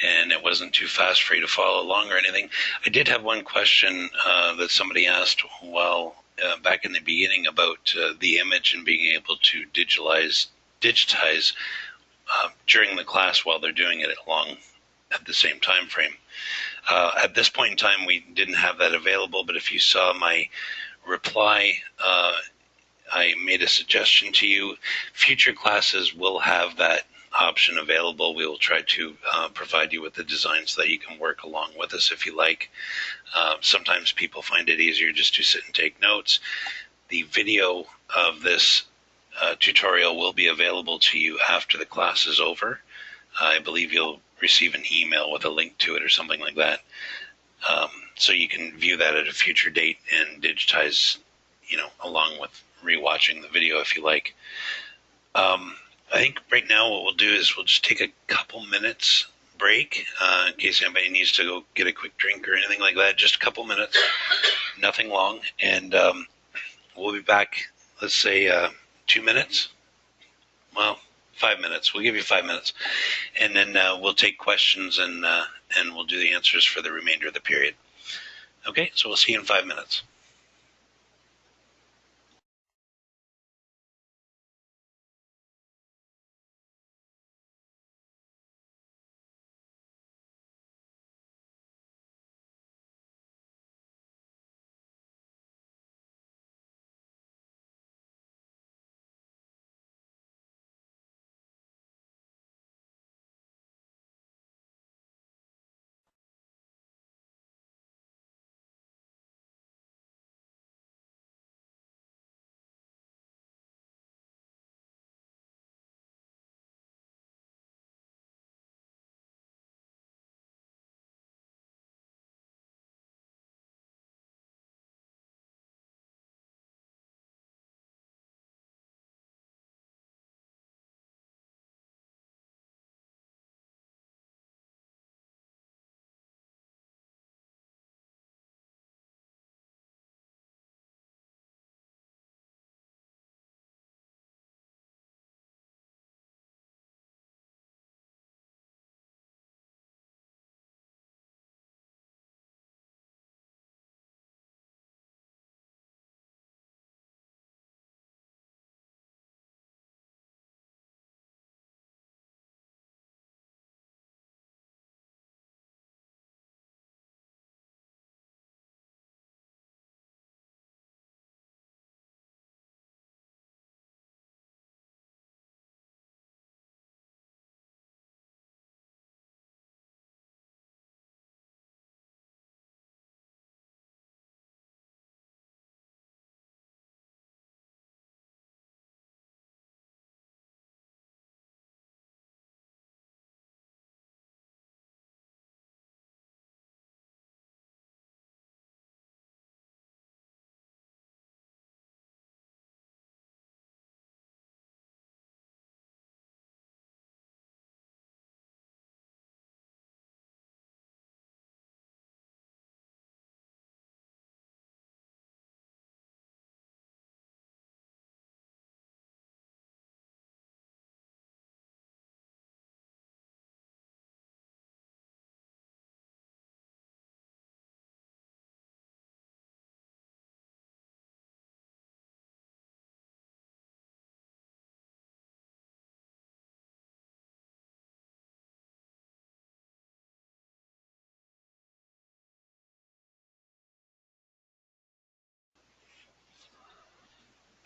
and it wasn't too fast for you to follow along or anything. I did have one question that somebody asked back in the beginning about the image and being able to digitize during the class while they're doing it along at the same time frame. At this point in time, we didn't have that available, but if you saw my reply, I made a suggestion to you. Future classes will have that option available. We will try to provide you with the design so that you can work along with us if you like. Sometimes people find it easier just to sit and take notes. The video of this tutorial will be available to you after the class is over. I believe you'll receive an email with a link to it or something like that. So you can view that at a future date and digitize, along with rewatching the video if you like. I think right now what we'll do is we'll just take a couple minutes break in case anybody needs to go get a quick drink or anything like that. Just a couple minutes, nothing long, and we'll be back, let's say 2 minutes. Well, 5 minutes. We'll give you 5 minutes, and then we'll take questions and we'll do the answers for the remainder of the period. Okay, so we'll see you in 5 minutes.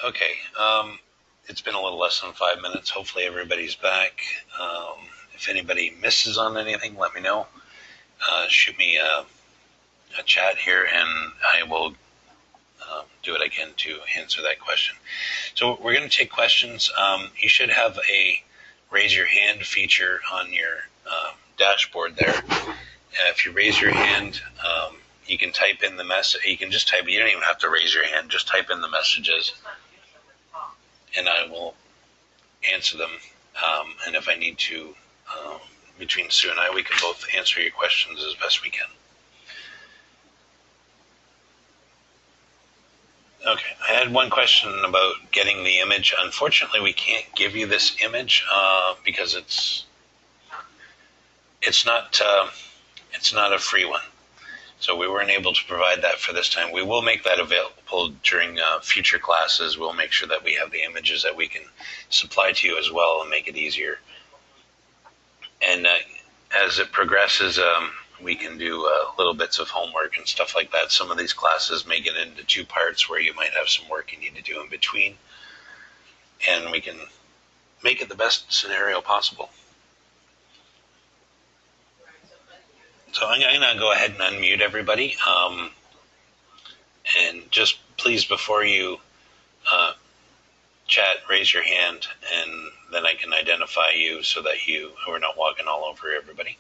Okay, it's been a little less than 5 minutes. Hopefully everybody's back. If anybody misses on anything, let me know. Shoot me a chat here, and I will do what I can to answer that question. So we're going to take questions. You should have a raise your hand feature on your dashboard there. If you raise your hand, you can type in the message. You can just type. You don't even have to raise your hand. Just type in the messages, and I will answer them. And if I need to, between Sue and I, we can both answer your questions as best we can. Okay, I had one question about getting the image. Unfortunately, we can't give you this image because it's not a free one. So we weren't able to provide that for this time. We will make that available during future classes. We'll make sure that we have the images that we can supply to you as well and make it easier. And as it progresses, we can do little bits of homework and stuff like that. Some of these classes may get into 2 parts where you might have some work you need to do in between. And we can make it the best scenario possible. So I'm going to go ahead and unmute everybody. And just please, before you chat, raise your hand, and then I can identify you so that we're not walking all over everybody.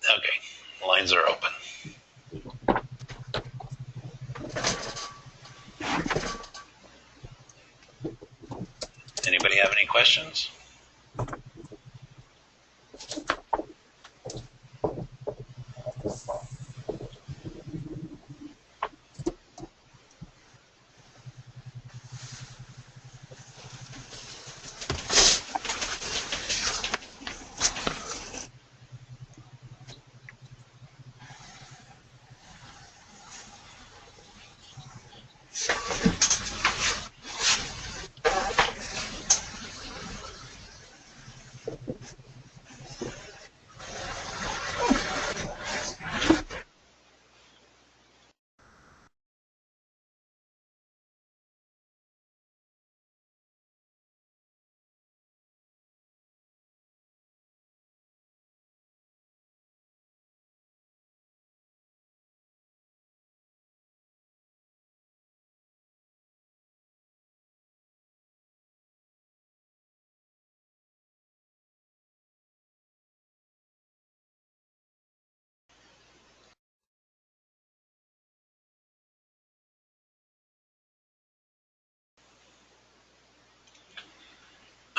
Okay, lines are open. Anybody have any questions?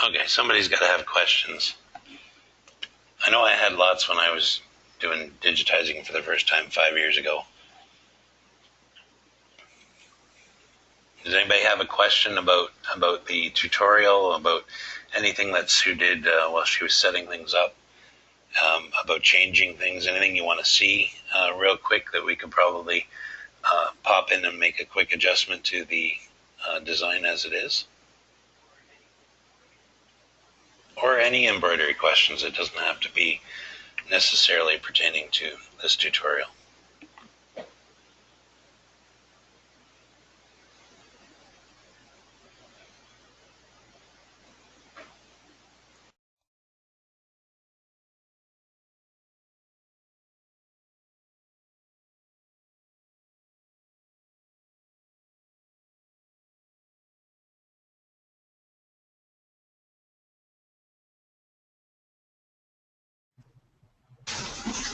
Okay, somebody's got to have questions. I know I had lots when I was doing digitizing for the first time 5 years ago. Does anybody have a question about the tutorial, about anything that Sue did while she was setting things up, about changing things, anything you want to see real quick that we could probably pop in and make a quick adjustment to the design as it is? Or any embroidery questions. It doesn't have to be necessarily pertaining to this tutorial.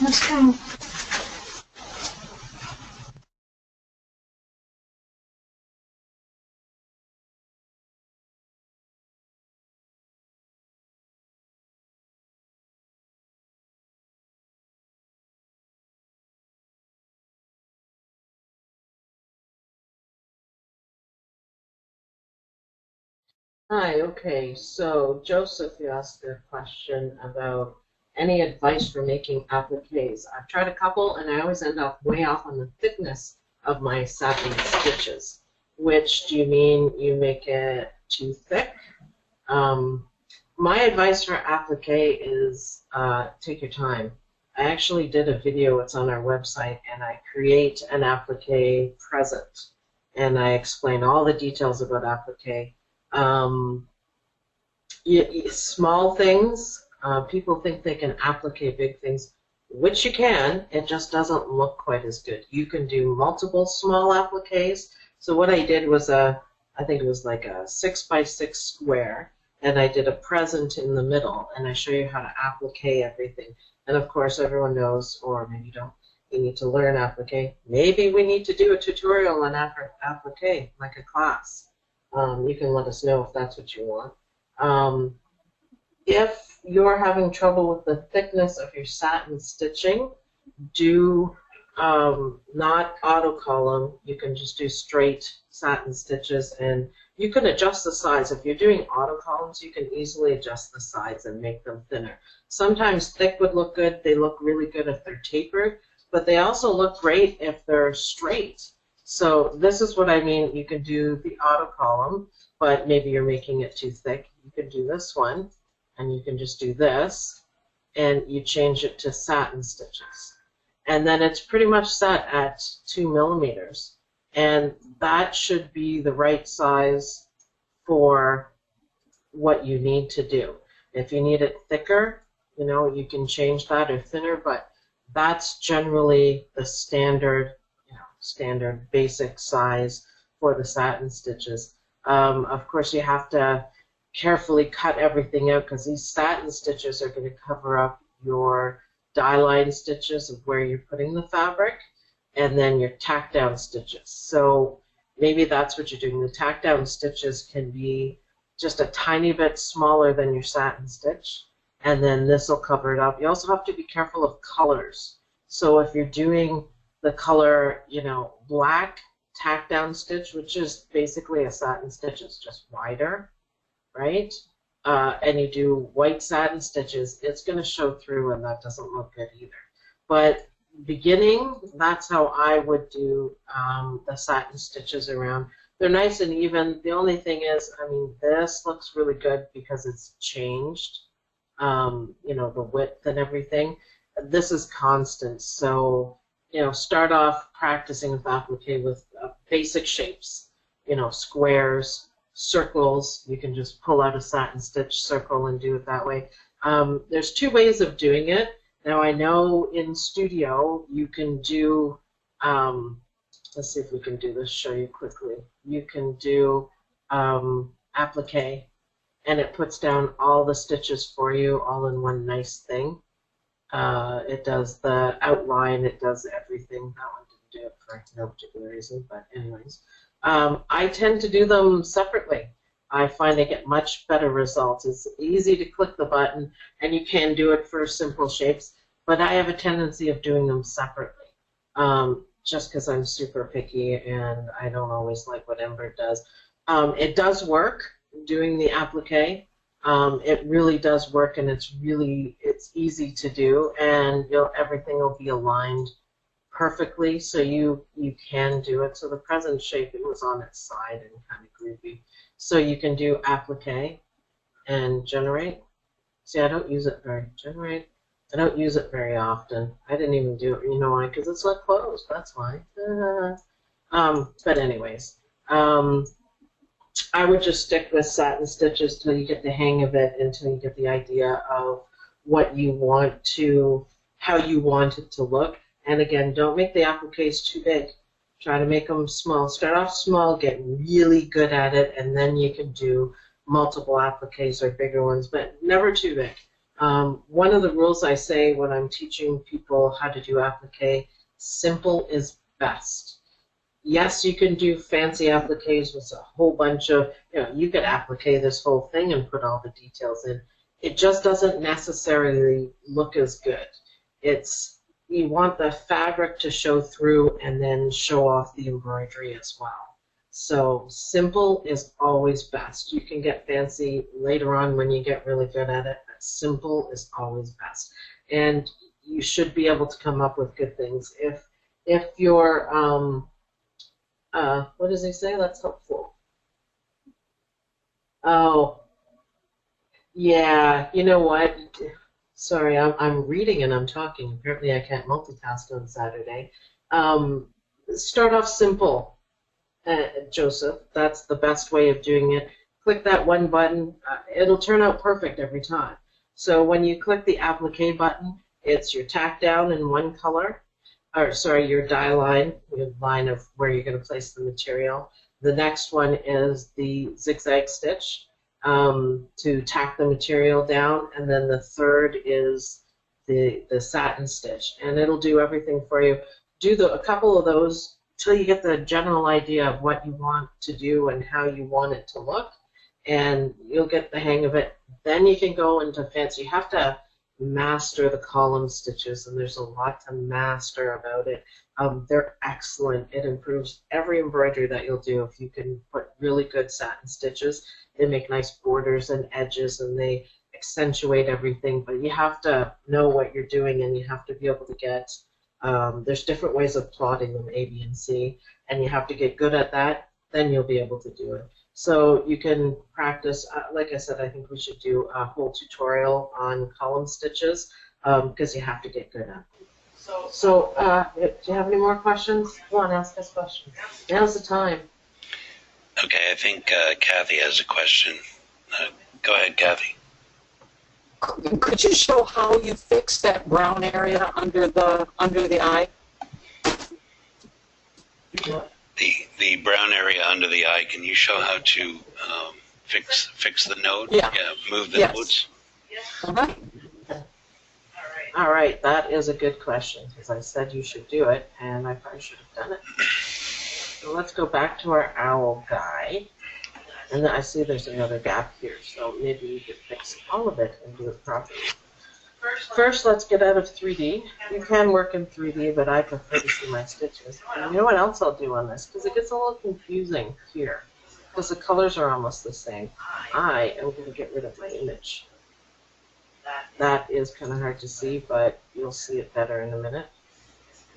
Let's go. Hi, okay, so Joseph, you asked a question about any advice for making appliques. I've tried a couple and I always end up way off on the thickness of my satin stitches. Which do you mean you make it too thick? My advice for applique is take your time. I actually did a video, it's on our website, and I create an applique present. And I explain all the details about applique. Small things, people think they can applique big things, which you can, it just doesn't look quite as good. You can do multiple small appliques. So what I did was I think it was like a 6x6 square, and I did a present in the middle, and I show you how to applique everything. And of course, everyone knows, or maybe you don't, you need to learn applique. Maybe we need to do a tutorial on applique, like a class. You can let us know if that's what you want. If you're having trouble with the thickness of your satin stitching, do not auto column. You can just do straight satin stitches, and you can adjust the size. If you're doing auto columns, you can easily adjust the sides and make them thinner. Sometimes thick would look good. They look really good if they're tapered, but they also look great if they're straight. So this is what I mean. You can do the auto column, but maybe you're making it too thick. You can do this one, and you can just do this, and you change it to satin stitches. And then it's pretty much set at 2 millimeters. And that should be the right size for what you need to do. If you need it thicker, you know, you can change that, or thinner, but that's generally the standard, standard basic size for the satin stitches. Of course, you have to carefully cut everything out, because these satin stitches are going to cover up your die line stitches of where you're putting the fabric, and then your tack down stitches. So maybe that's what you're doing. The tack down stitches can be just a tiny bit smaller than your satin stitch, and then this will cover it up. You also have to be careful of colors. So if you're doing the color, black tack down stitch, which is basically a satin stitch, it's just wider, right? And you do white satin stitches, it's going to show through, and that doesn't look good either. But beginning, that's how I would do the satin stitches around. They're nice and even. The only thing is, this looks really good because it's changed, the width and everything. This is constant, so start off practicing with applique with basic shapes, squares, circles. You can just pull out a satin stitch circle and do it that way. There's 2 ways of doing it. Now I know in Studio you can do, let's see if we can do this, show you quickly. You can do applique, and it puts down all the stitches for you all in one nice thing. It does the outline, it does everything. That one didn't do it for no particular reason, but anyways. I tend to do them separately. I find I get much better results. It's easy to click the button, and you can do it for simple shapes, but I have a tendency of doing them separately, just because I'm super picky and I don't always like what Embird does. It does work, doing the applique. It really does work, and it's easy to do, and everything will be aligned perfectly, so you can do it. So the present shape, it was on its side and kind of groovy. So you can do applique and generate. See, I don't use it generate. I don't use it very often. I didn't even do it, you know why? Because it's not closed. That's why. But anyways, I would just stick with satin stitches till you get the hang of it, until you get the idea of what you want to, how you want it to look. And again, don't make the appliques too big. Try to make them small. Start off small, get really good at it, and then you can do multiple appliques or bigger ones, but never too big. One of the rules I say when I'm teaching people how to do applique, simple is best. Yes, you can do fancy appliques with a whole bunch of, you could applique this whole thing and put all the details in. It just doesn't necessarily look as good. You want the fabric to show through and then show off the embroidery as well. So simple is always best. You can get fancy later on when you get really good at it, but simple is always best. And you should be able to come up with good things. If you're, what does he say? That's helpful. Oh, yeah, you know what? Sorry, I'm reading and I'm talking. Apparently I can't multitask on Saturday. Start off simple, Joseph. That's the best way of doing it. Click that one button. It'll turn out perfect every time. So when you click the applique button, it's your tack down in one color, or sorry, your die line, your line of where you're going to place the material. The next one is the zigzag stitch to tack the material down, and then the third is the satin stitch, and it'll do everything for you. Do a couple of those till you get the general idea of what you want to do and how you want it to look, and you'll get the hang of it. Then you can go into fancy. You have to master the column stitches, and there's a lot to master about it. They're excellent. It improves every embroidery that you'll do if you can put really good satin stitches. They make nice borders and edges, and they accentuate everything, but you have to know what you're doing, and you have to be able to get, there's different ways of plotting them, A, B, and C, and you have to get good at that, then you'll be able to do it. So you can practice, like I said, I think we should do a whole tutorial on column stitches because you have to get good at them. So do you have any more questions? Go on, ask us questions. Now's the time. Okay, I think Kathy has a question. Go ahead, Kathy. Could you show how you fix that brown area under the eye? The brown area under the eye. Can you show how to fix the node? Yeah. Move the nodes. Uh-huh. All right, that is a good question because I said you should do it, and I probably should have done it. So let's go back to our owl guy, and then I see there's another gap here, so maybe we could fix all of it and do it properly. First, let's get out of 3D. You can work in 3D, but I prefer to see my stitches. And you know what else I'll do on this? Because it gets a little confusing here, because the colors are almost the same. I am going to get rid of my image. That is kind of hard to see, but you'll see it better in a minute.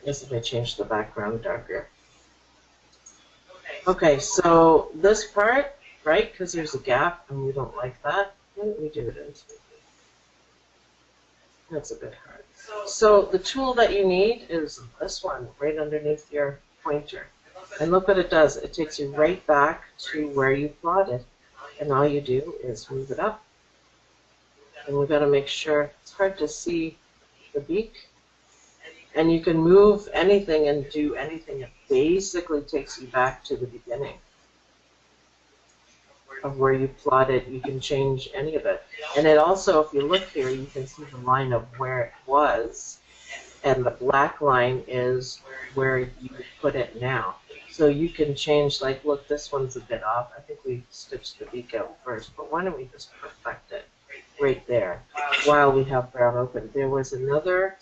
I guess if I change the background darker. Okay, so this part, right, because there's a gap and we don't like that, why don't we do it in 3D? That's a bit hard. So the tool that you need is this one, right underneath your pointer. And look what it does. It takes you right back to where you plotted. And all you do is move it up. And we've got to make sure, it's hard to see the beak. And you can move anything and do anything. It basically takes you back to the beginning of where you plotted. You can change any of it. And it also, if you look here, you can see the line of where it was. And the black line is where you put it now. So you can change, like, look, this one's a bit off. I think we stitched the beak out first, but why don't we just perfect it right there while we have brown open. There was another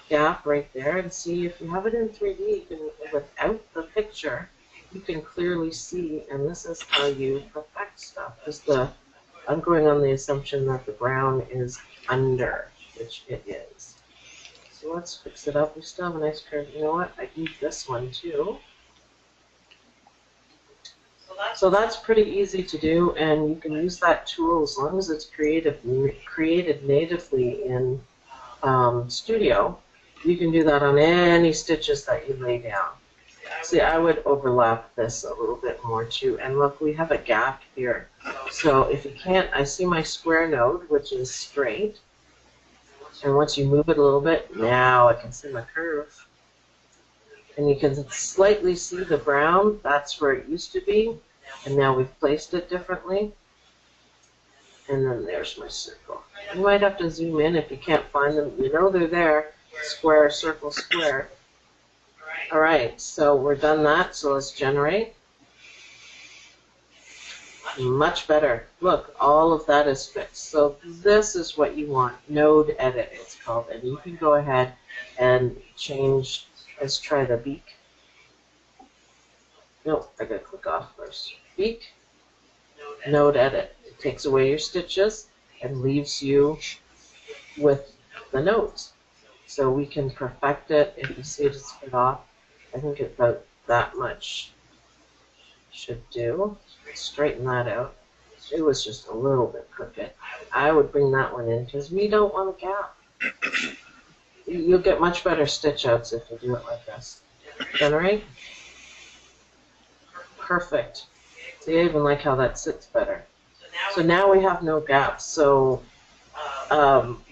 gap right there, and see if you have it in 3D, you can, without the picture, you can clearly see, and this is how you perfect stuff. Because I'm going on the assumption that the brown is under, which it is. So let's fix it up. We still have a nice curve. You know what? I need this one too. So that's pretty easy to do, and you can use that tool as long as it's created natively in Studio. You can do that on any stitches that you lay down. See, I would overlap this a little bit more too. And look, we have a gap here. So if you can't, I see my square node, which is straight. And once you move it a little bit, now I can see my curve. And you can slightly see the brown. That's where it used to be. And now we've placed it differently. And then there's my circle. You might have to zoom in if you can't find them. You know they're there. Square, circle, square. All right, so we're done that. So let's generate. Much better. Look, all of that is fixed. So this is what you want. Node edit, it's called. And you can go ahead and change. Let's try the beak. Nope, I gotta click off first. Beak, node edit. It takes away your stitches and leaves you with the nodes. So we can perfect it. If you see it, it's bit off. I think about that much should do. Straighten that out. It was just a little bit crooked. I would bring that one in because we don't want a gap. You'll get much better stitch outs if you do it like this. Generate. Perfect. See, I even like how that sits better. So now we have no gaps. So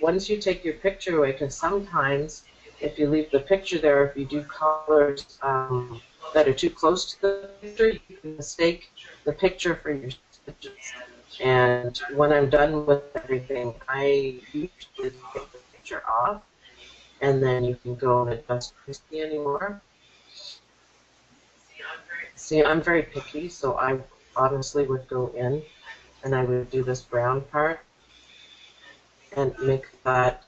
once you take your picture away, because sometimes if you leave the picture there, if you do colors that are too close to the picture, you can mistake the picture for your stitches. And when I'm done with everything, I usually take the picture off, and then you can go and adjust crispy anymore. See, I'm very picky, so I honestly would go in and I would do this brown part and make that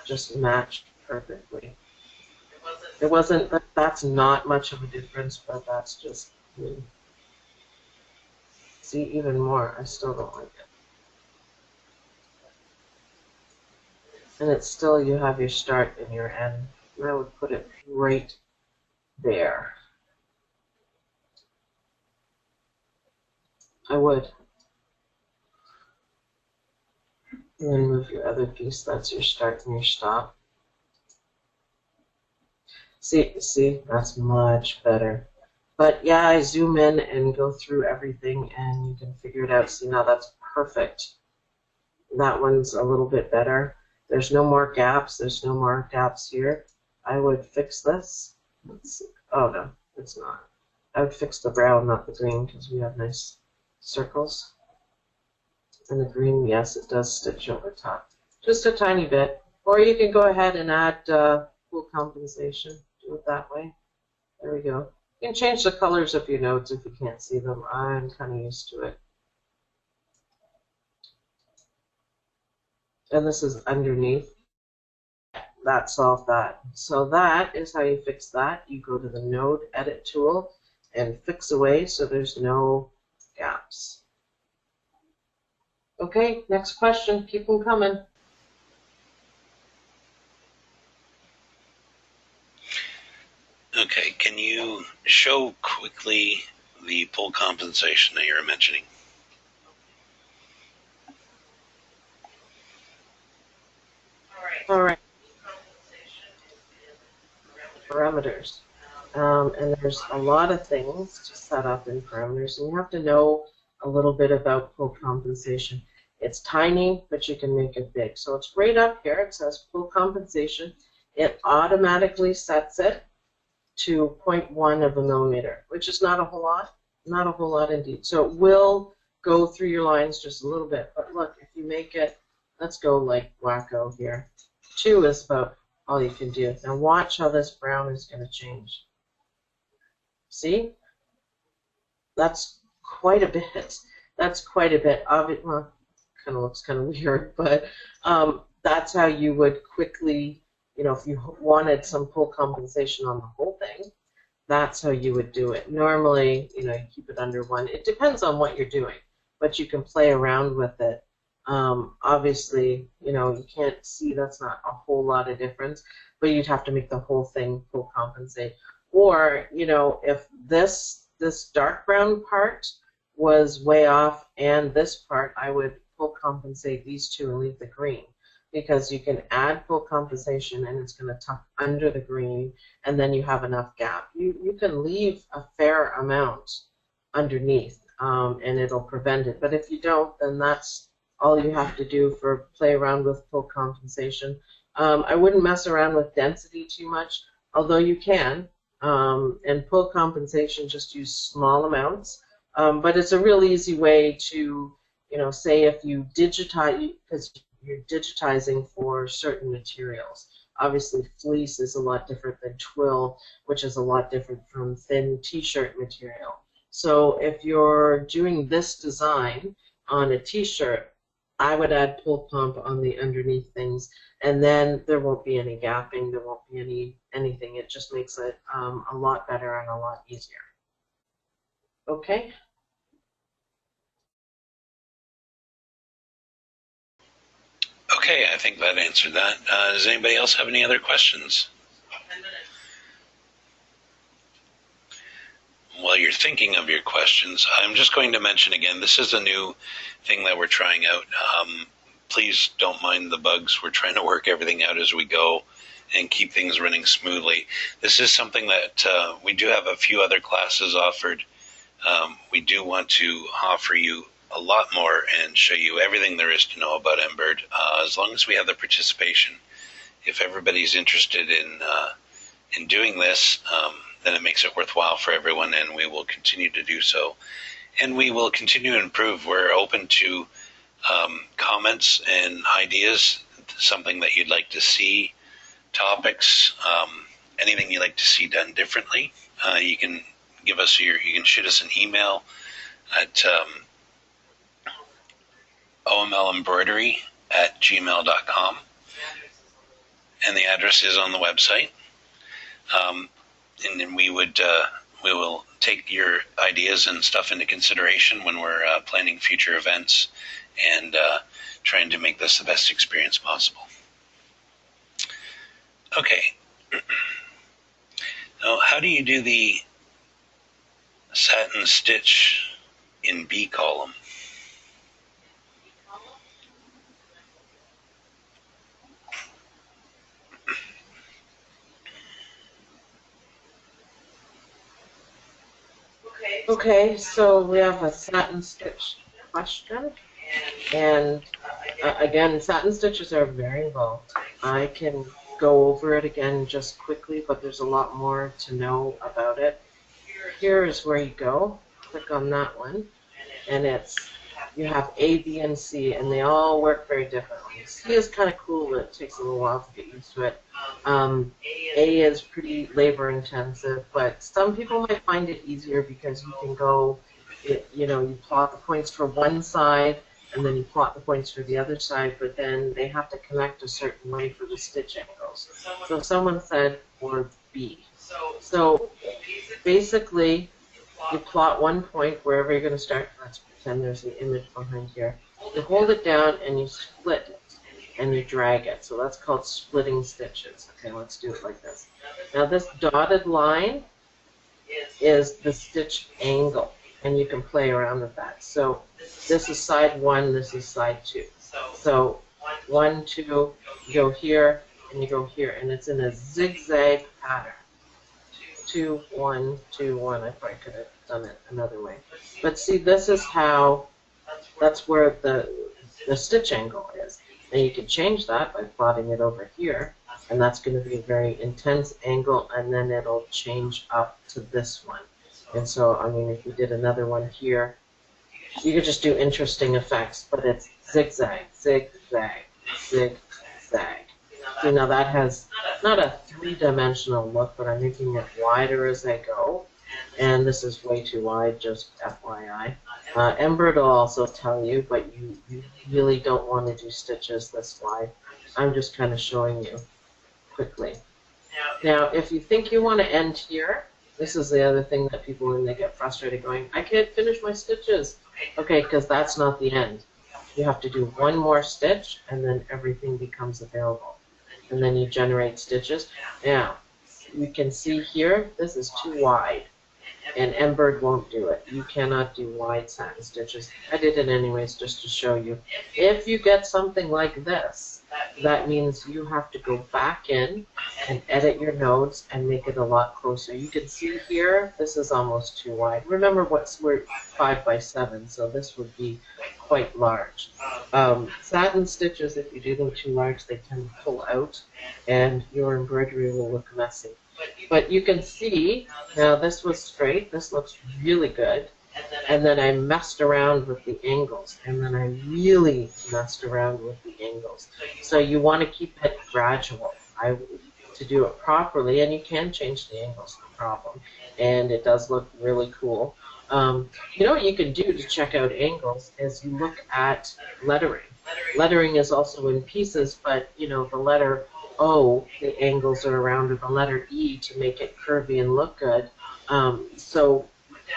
just match perfectly. It wasn't, that's not much of a difference, but that's just me. See, even more, I still don't like it. And it's still, you have your start and your end. And I would put it right there. I would. And then move your other piece, that's your start and your stop. See, that's much better. But yeah, I zoom in and go through everything and you can figure it out. See, now that's perfect. That one's a little bit better. There's no more gaps. There's no more gaps here. I would fix this. Let's see. Oh no, it's not. I would fix the brown, not the green, because we have nice circles. And the green, yes, it does stitch over top. Just a tiny bit. Or you can go ahead and add full compensation. Do it that way. There we go. You can change the colors of your notes if you can't see them. I'm kind of used to it. And this is underneath. That solved that. So that is how you fix that. You go to the node edit tool and fix away so there's no gaps. Okay, next question. Keep them coming. Okay, can you show quickly the pull compensation that you were mentioning? All right. Parameters. And there's a lot of things to set up in parameters, and you have to know a little bit about pull compensation. It's tiny, but you can make it big. So it's right up here. It says pull compensation. It automatically sets it to 0.1 of a millimeter, which is not a whole lot. Not a whole lot indeed. So it will go through your lines just a little bit. But look, if you make it, let's go like wacko here. 2 is about all you can do. Now watch how this brown is going to change. See? That's quite a bit. That's quite a bit of it. Well, kind of looks kind of weird, but that's how you would quickly, you know, if you wanted some pull compensation on the whole thing, that's how you would do it. Normally, you know, you keep it under 1. It depends on what you're doing, but you can play around with it. Obviously, you know, you can't see, that's not a whole lot of difference, but you'd have to make the whole thing pull compensate. Or, you know, if this dark brown part was way off and this part, I would pull compensate these two and leave the green, because you can add pull compensation and it's going to tuck under the green, and then you have enough gap. You can leave a fair amount underneath and it'll prevent it, but if you don't, then that's all you have to do for play around with pull compensation. I wouldn't mess around with density too much, although you can. And pull compensation, just use small amounts. But it's a real easy way to, you know, say if you digitize, because you're digitizing for certain materials. Obviously, fleece is a lot different than twill, which is a lot different from thin t-shirt material. So if you're doing this design on a t-shirt, I would add pull comp on the underneath things, and then there won't be any gapping, there won't be anything. It just makes it a lot better and a lot easier. Okay? Okay, I think that answered that. Does anybody else have any other questions? while you're thinking of your questions, I'm just going to mention again, this is a new thing that we're trying out. Please don't mind the bugs. We're trying to work everything out as we go and keep things running smoothly. This is something that we do have a few other classes offered. We do want to offer you a lot more and show you everything there is to know about Embird, as long as we have the participation. If everybody's interested in doing this, then it makes it worthwhile for everyone, and we will continue to do so. And we will continue to improve. We're open to comments and ideas, something that you'd like to see, topics, anything you'd like to see done differently. You can give us you can shoot us an email at omlembroidery@gmail.com, and the address is on the website. And then we will take your ideas and stuff into consideration when we're planning future events and trying to make this the best experience possible. Okay. Now, how do you do the satin stitch in B column? Okay, so we have a satin stitch question, and again, satin stitches are very involved. I can go over it again just quickly, but there's a lot more to know about it. Here is where you go. Click on that one, and you have A, B, and C, and they all work very differently. C is kind of cool, but it takes a little while to get used to it. A is pretty labor intensive, but some people might find it easier because you can go, you plot the points for one side, and then you plot the points for the other side, but then they have to connect a certain way for the stitch angles. So someone said, or B. So basically, you plot one point wherever you're going to start. Let's pretend there's an image behind here. You hold it down and you split it, and you drag it. So that's called splitting stitches. Okay, let's do it like this. Now this dotted line is the stitch angle, and you can play around with that. So this is side 1, this is side 2. So 1, 2, you go here, and you go here, and it's in a zigzag pattern. 2, 1, 2, 1. I probably could have done it another way. But see, this is how, that's where the stitch angle is. And you can change that by plotting it over here, and that's going to be a very intense angle, and then it'll change up to this one. And so, I mean, if you did another one here, you could just do interesting effects, but it's zigzag, zigzag, zigzag. See, now that has not a three-dimensional look, but I'm making it wider as I go. And this is way too wide, just FYI. Embird will also tell you, but you really don't want to do stitches this wide. I'm just kind of showing you quickly. Now, if you think you want to end here, this is the other thing that people, when they get frustrated, going, I can't finish my stitches. Okay, because that's not the end. You have to do one more stitch, and then everything becomes available. And then you generate stitches. Now, you can see here, this is too wide, and Embird won't do it. You cannot do wide satin stitches. I did it anyways just to show you. If you get something like this, that means you have to go back in and edit your nodes and make it a lot closer. You can see here, this is almost too wide. Remember, we're 5 by 7, so this would be quite large. Satin stitches, if you do them too large, they tend to pull out, and your embroidery will look messy. But you can see, now this was straight, this looks really good, and then I messed around with the angles, and then I really messed around with the angles. So you want to keep it gradual to do it properly, and you can change the angles, no problem, and it does look really cool. You know what you can do to check out angles is you look at lettering. Lettering is also in pieces, but you know, the letter O, the angles are around, or the letter E to make it curvy and look good. So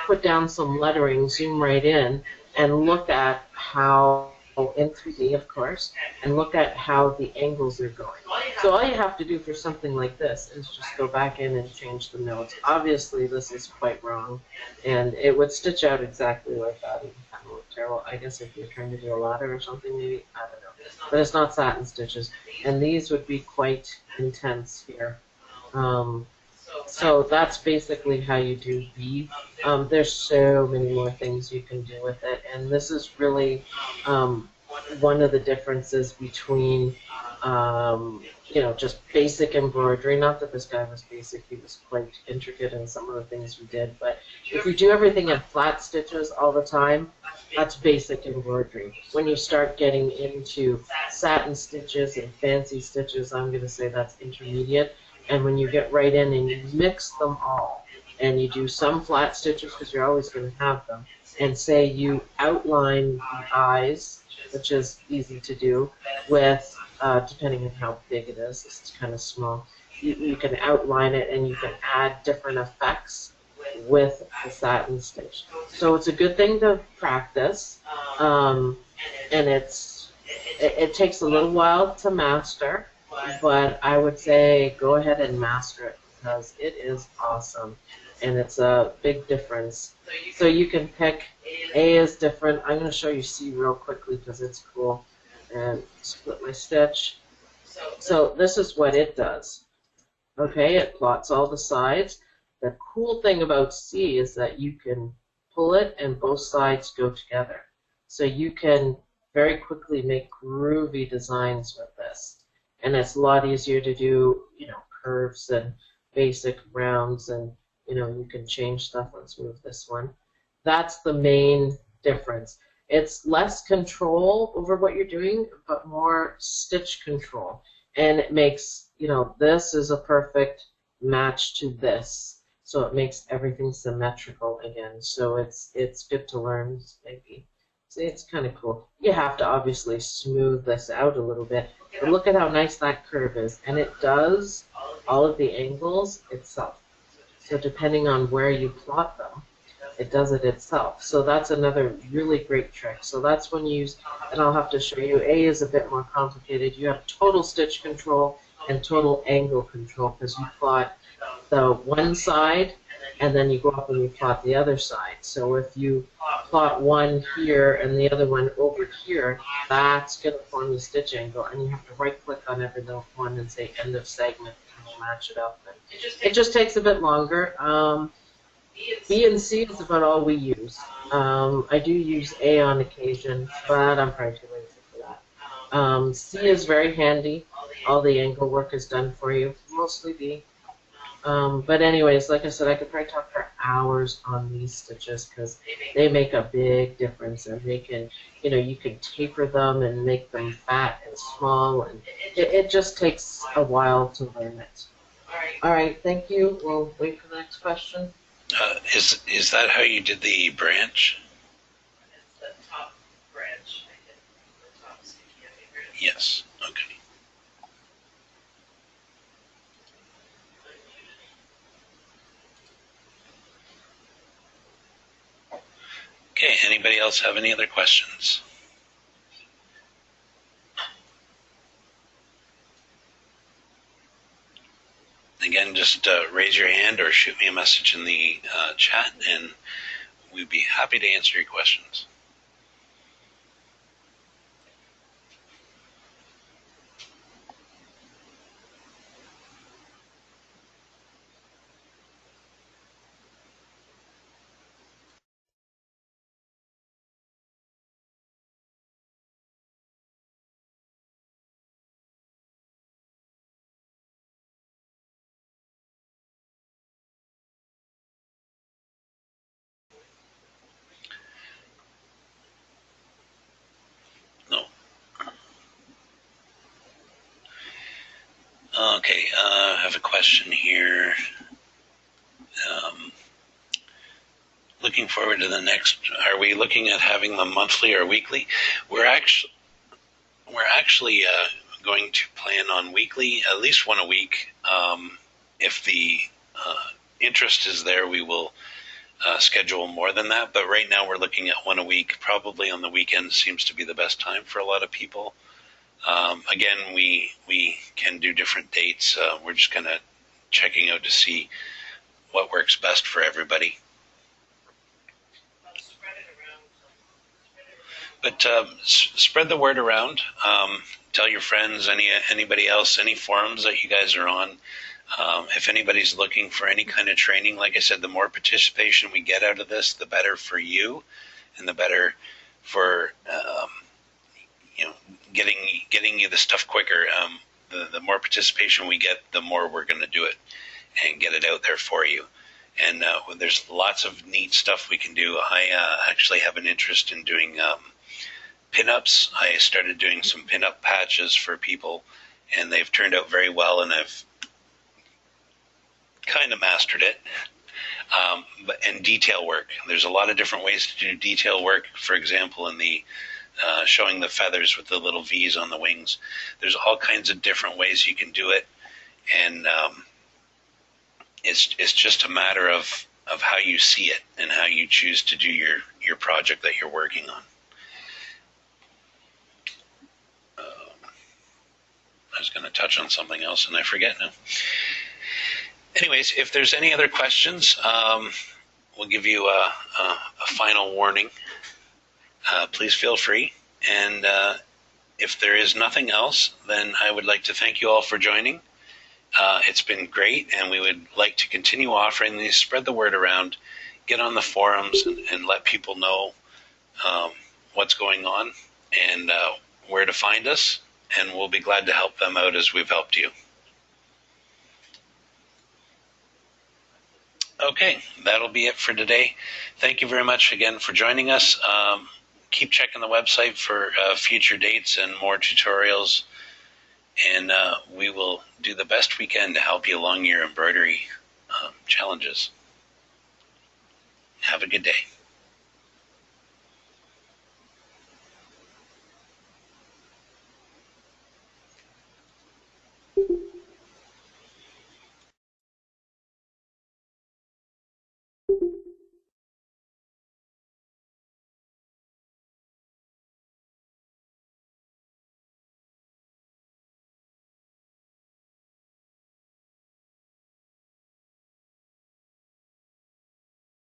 put down some lettering, zoom right in, and look at how in 3D, of course, and look at how the angles are going. So all you have to do for something like this is just go back in and change the nodes. Obviously, this is quite wrong, and it would stitch out exactly like that. It would kind of look terrible. I guess if you're trying to do a ladder or something, maybe, I don't know. But it's not satin stitches, and these would be quite intense here. So that's basically how you do bead. There's so many more things you can do with it, and this is really one of the differences between just basic embroidery. Not that this guy was basic, he was quite intricate in some of the things we did, but if you do everything in flat stitches all the time, that's basic embroidery. When you start getting into satin stitches and fancy stitches, I'm going to say that's intermediate. And when you get right in and you mix them all, and you do some flat stitches because you're always going to have them, and say you outline the eyes, which is easy to do, with, depending on how big it is, it's kind of small, you can outline it and you can add different effects with the satin stitch. So it's a good thing to practice, and it takes a little while to master. But I would say go ahead and master it because it is awesome and it's a big difference. So you can pick, A is different. I'm going to show you C real quickly because it's cool. And split my stitch. So this is what it does. Okay, it plots all the sides. The cool thing about C is that you can pull it and both sides go together. So you can very quickly make groovy designs with this. And it's a lot easier to do, curves and basic rounds, and, you can change stuff. Let's move this one. That's the main difference. It's less control over what you're doing, but more stitch control. And it makes, this is a perfect match to this. So it makes everything symmetrical again. So it's good to learn, maybe. See, it's kind of cool. You have to obviously smooth this out a little bit. But look at how nice that curve is. And it does all of the angles itself. So depending on where you plot them, it does it itself. So that's another really great trick. So that's when you use, and I'll have to show you, A is a bit more complicated. You have total stitch control and total angle control because you plot the one side and then you go up and you plot the other side. So if you plot one here and the other one over here, that's going to form the stitch angle, and you have to right click on every little one and say end of segment and we'll match it up. And it just takes a bit longer. B and C is about all we use. I do use A on occasion, but I'm probably too lazy for that. C is very handy. All the angle work is done for you, mostly B. But anyways, like I said, I could probably talk for hours on these stitches because they make a big difference, and they can, you can taper them and make them fat and small, and it just takes a while to learn it. All right, thank you. We'll wait for the next question. Is that how you did the branch? It's the top branch. I did the top sticky. Yes. Okay. Okay, anybody else have any other questions? Again, just raise your hand or shoot me a message in the chat, and we'd be happy to answer your questions. No. Okay, I have a question here. Looking forward to the next. Are we looking at having them monthly or weekly? We're actually going to plan on weekly, at least one a week. If the interest is there, we will schedule more than that, but right now we're looking at one a week. Probably on the weekends seems to be the best time for a lot of people. Again, we can do different dates. We're just kind of checking out to see what works best for everybody. But spread the word around. Tell your friends, anybody else, any forums that you guys are on. If anybody's looking for any kind of training, like I said, the more participation we get out of this, the better for you, and the better for getting you the stuff quicker. The more participation we get, the more we're going to do it and get it out there for you. And there's lots of neat stuff we can do. I actually have an interest in doing pinups. I started doing some pinup patches for people, and they've turned out very well, and I've kind of mastered it. And detail work. There's a lot of different ways to do detail work. For example, in the showing the feathers with the little V's on the wings. There's all kinds of different ways you can do it, and it's just a matter of how you see it and how you choose to do your project that you're working on. I was going to touch on something else and I forget now. Anyways, if there's any other questions, we'll give you a final warning. Please feel free. And if there is nothing else, then I would like to thank you all for joining. It's been great, and we would like to continue offering these. Spread the word around, get on the forums, and let people know what's going on and where to find us, and we'll be glad to help them out as we've helped you. Okay, that'll be it for today. Thank you very much again for joining us. Keep checking the website for future dates and more tutorials, and we will do the best we can to help you along your embroidery challenges. Have a good day.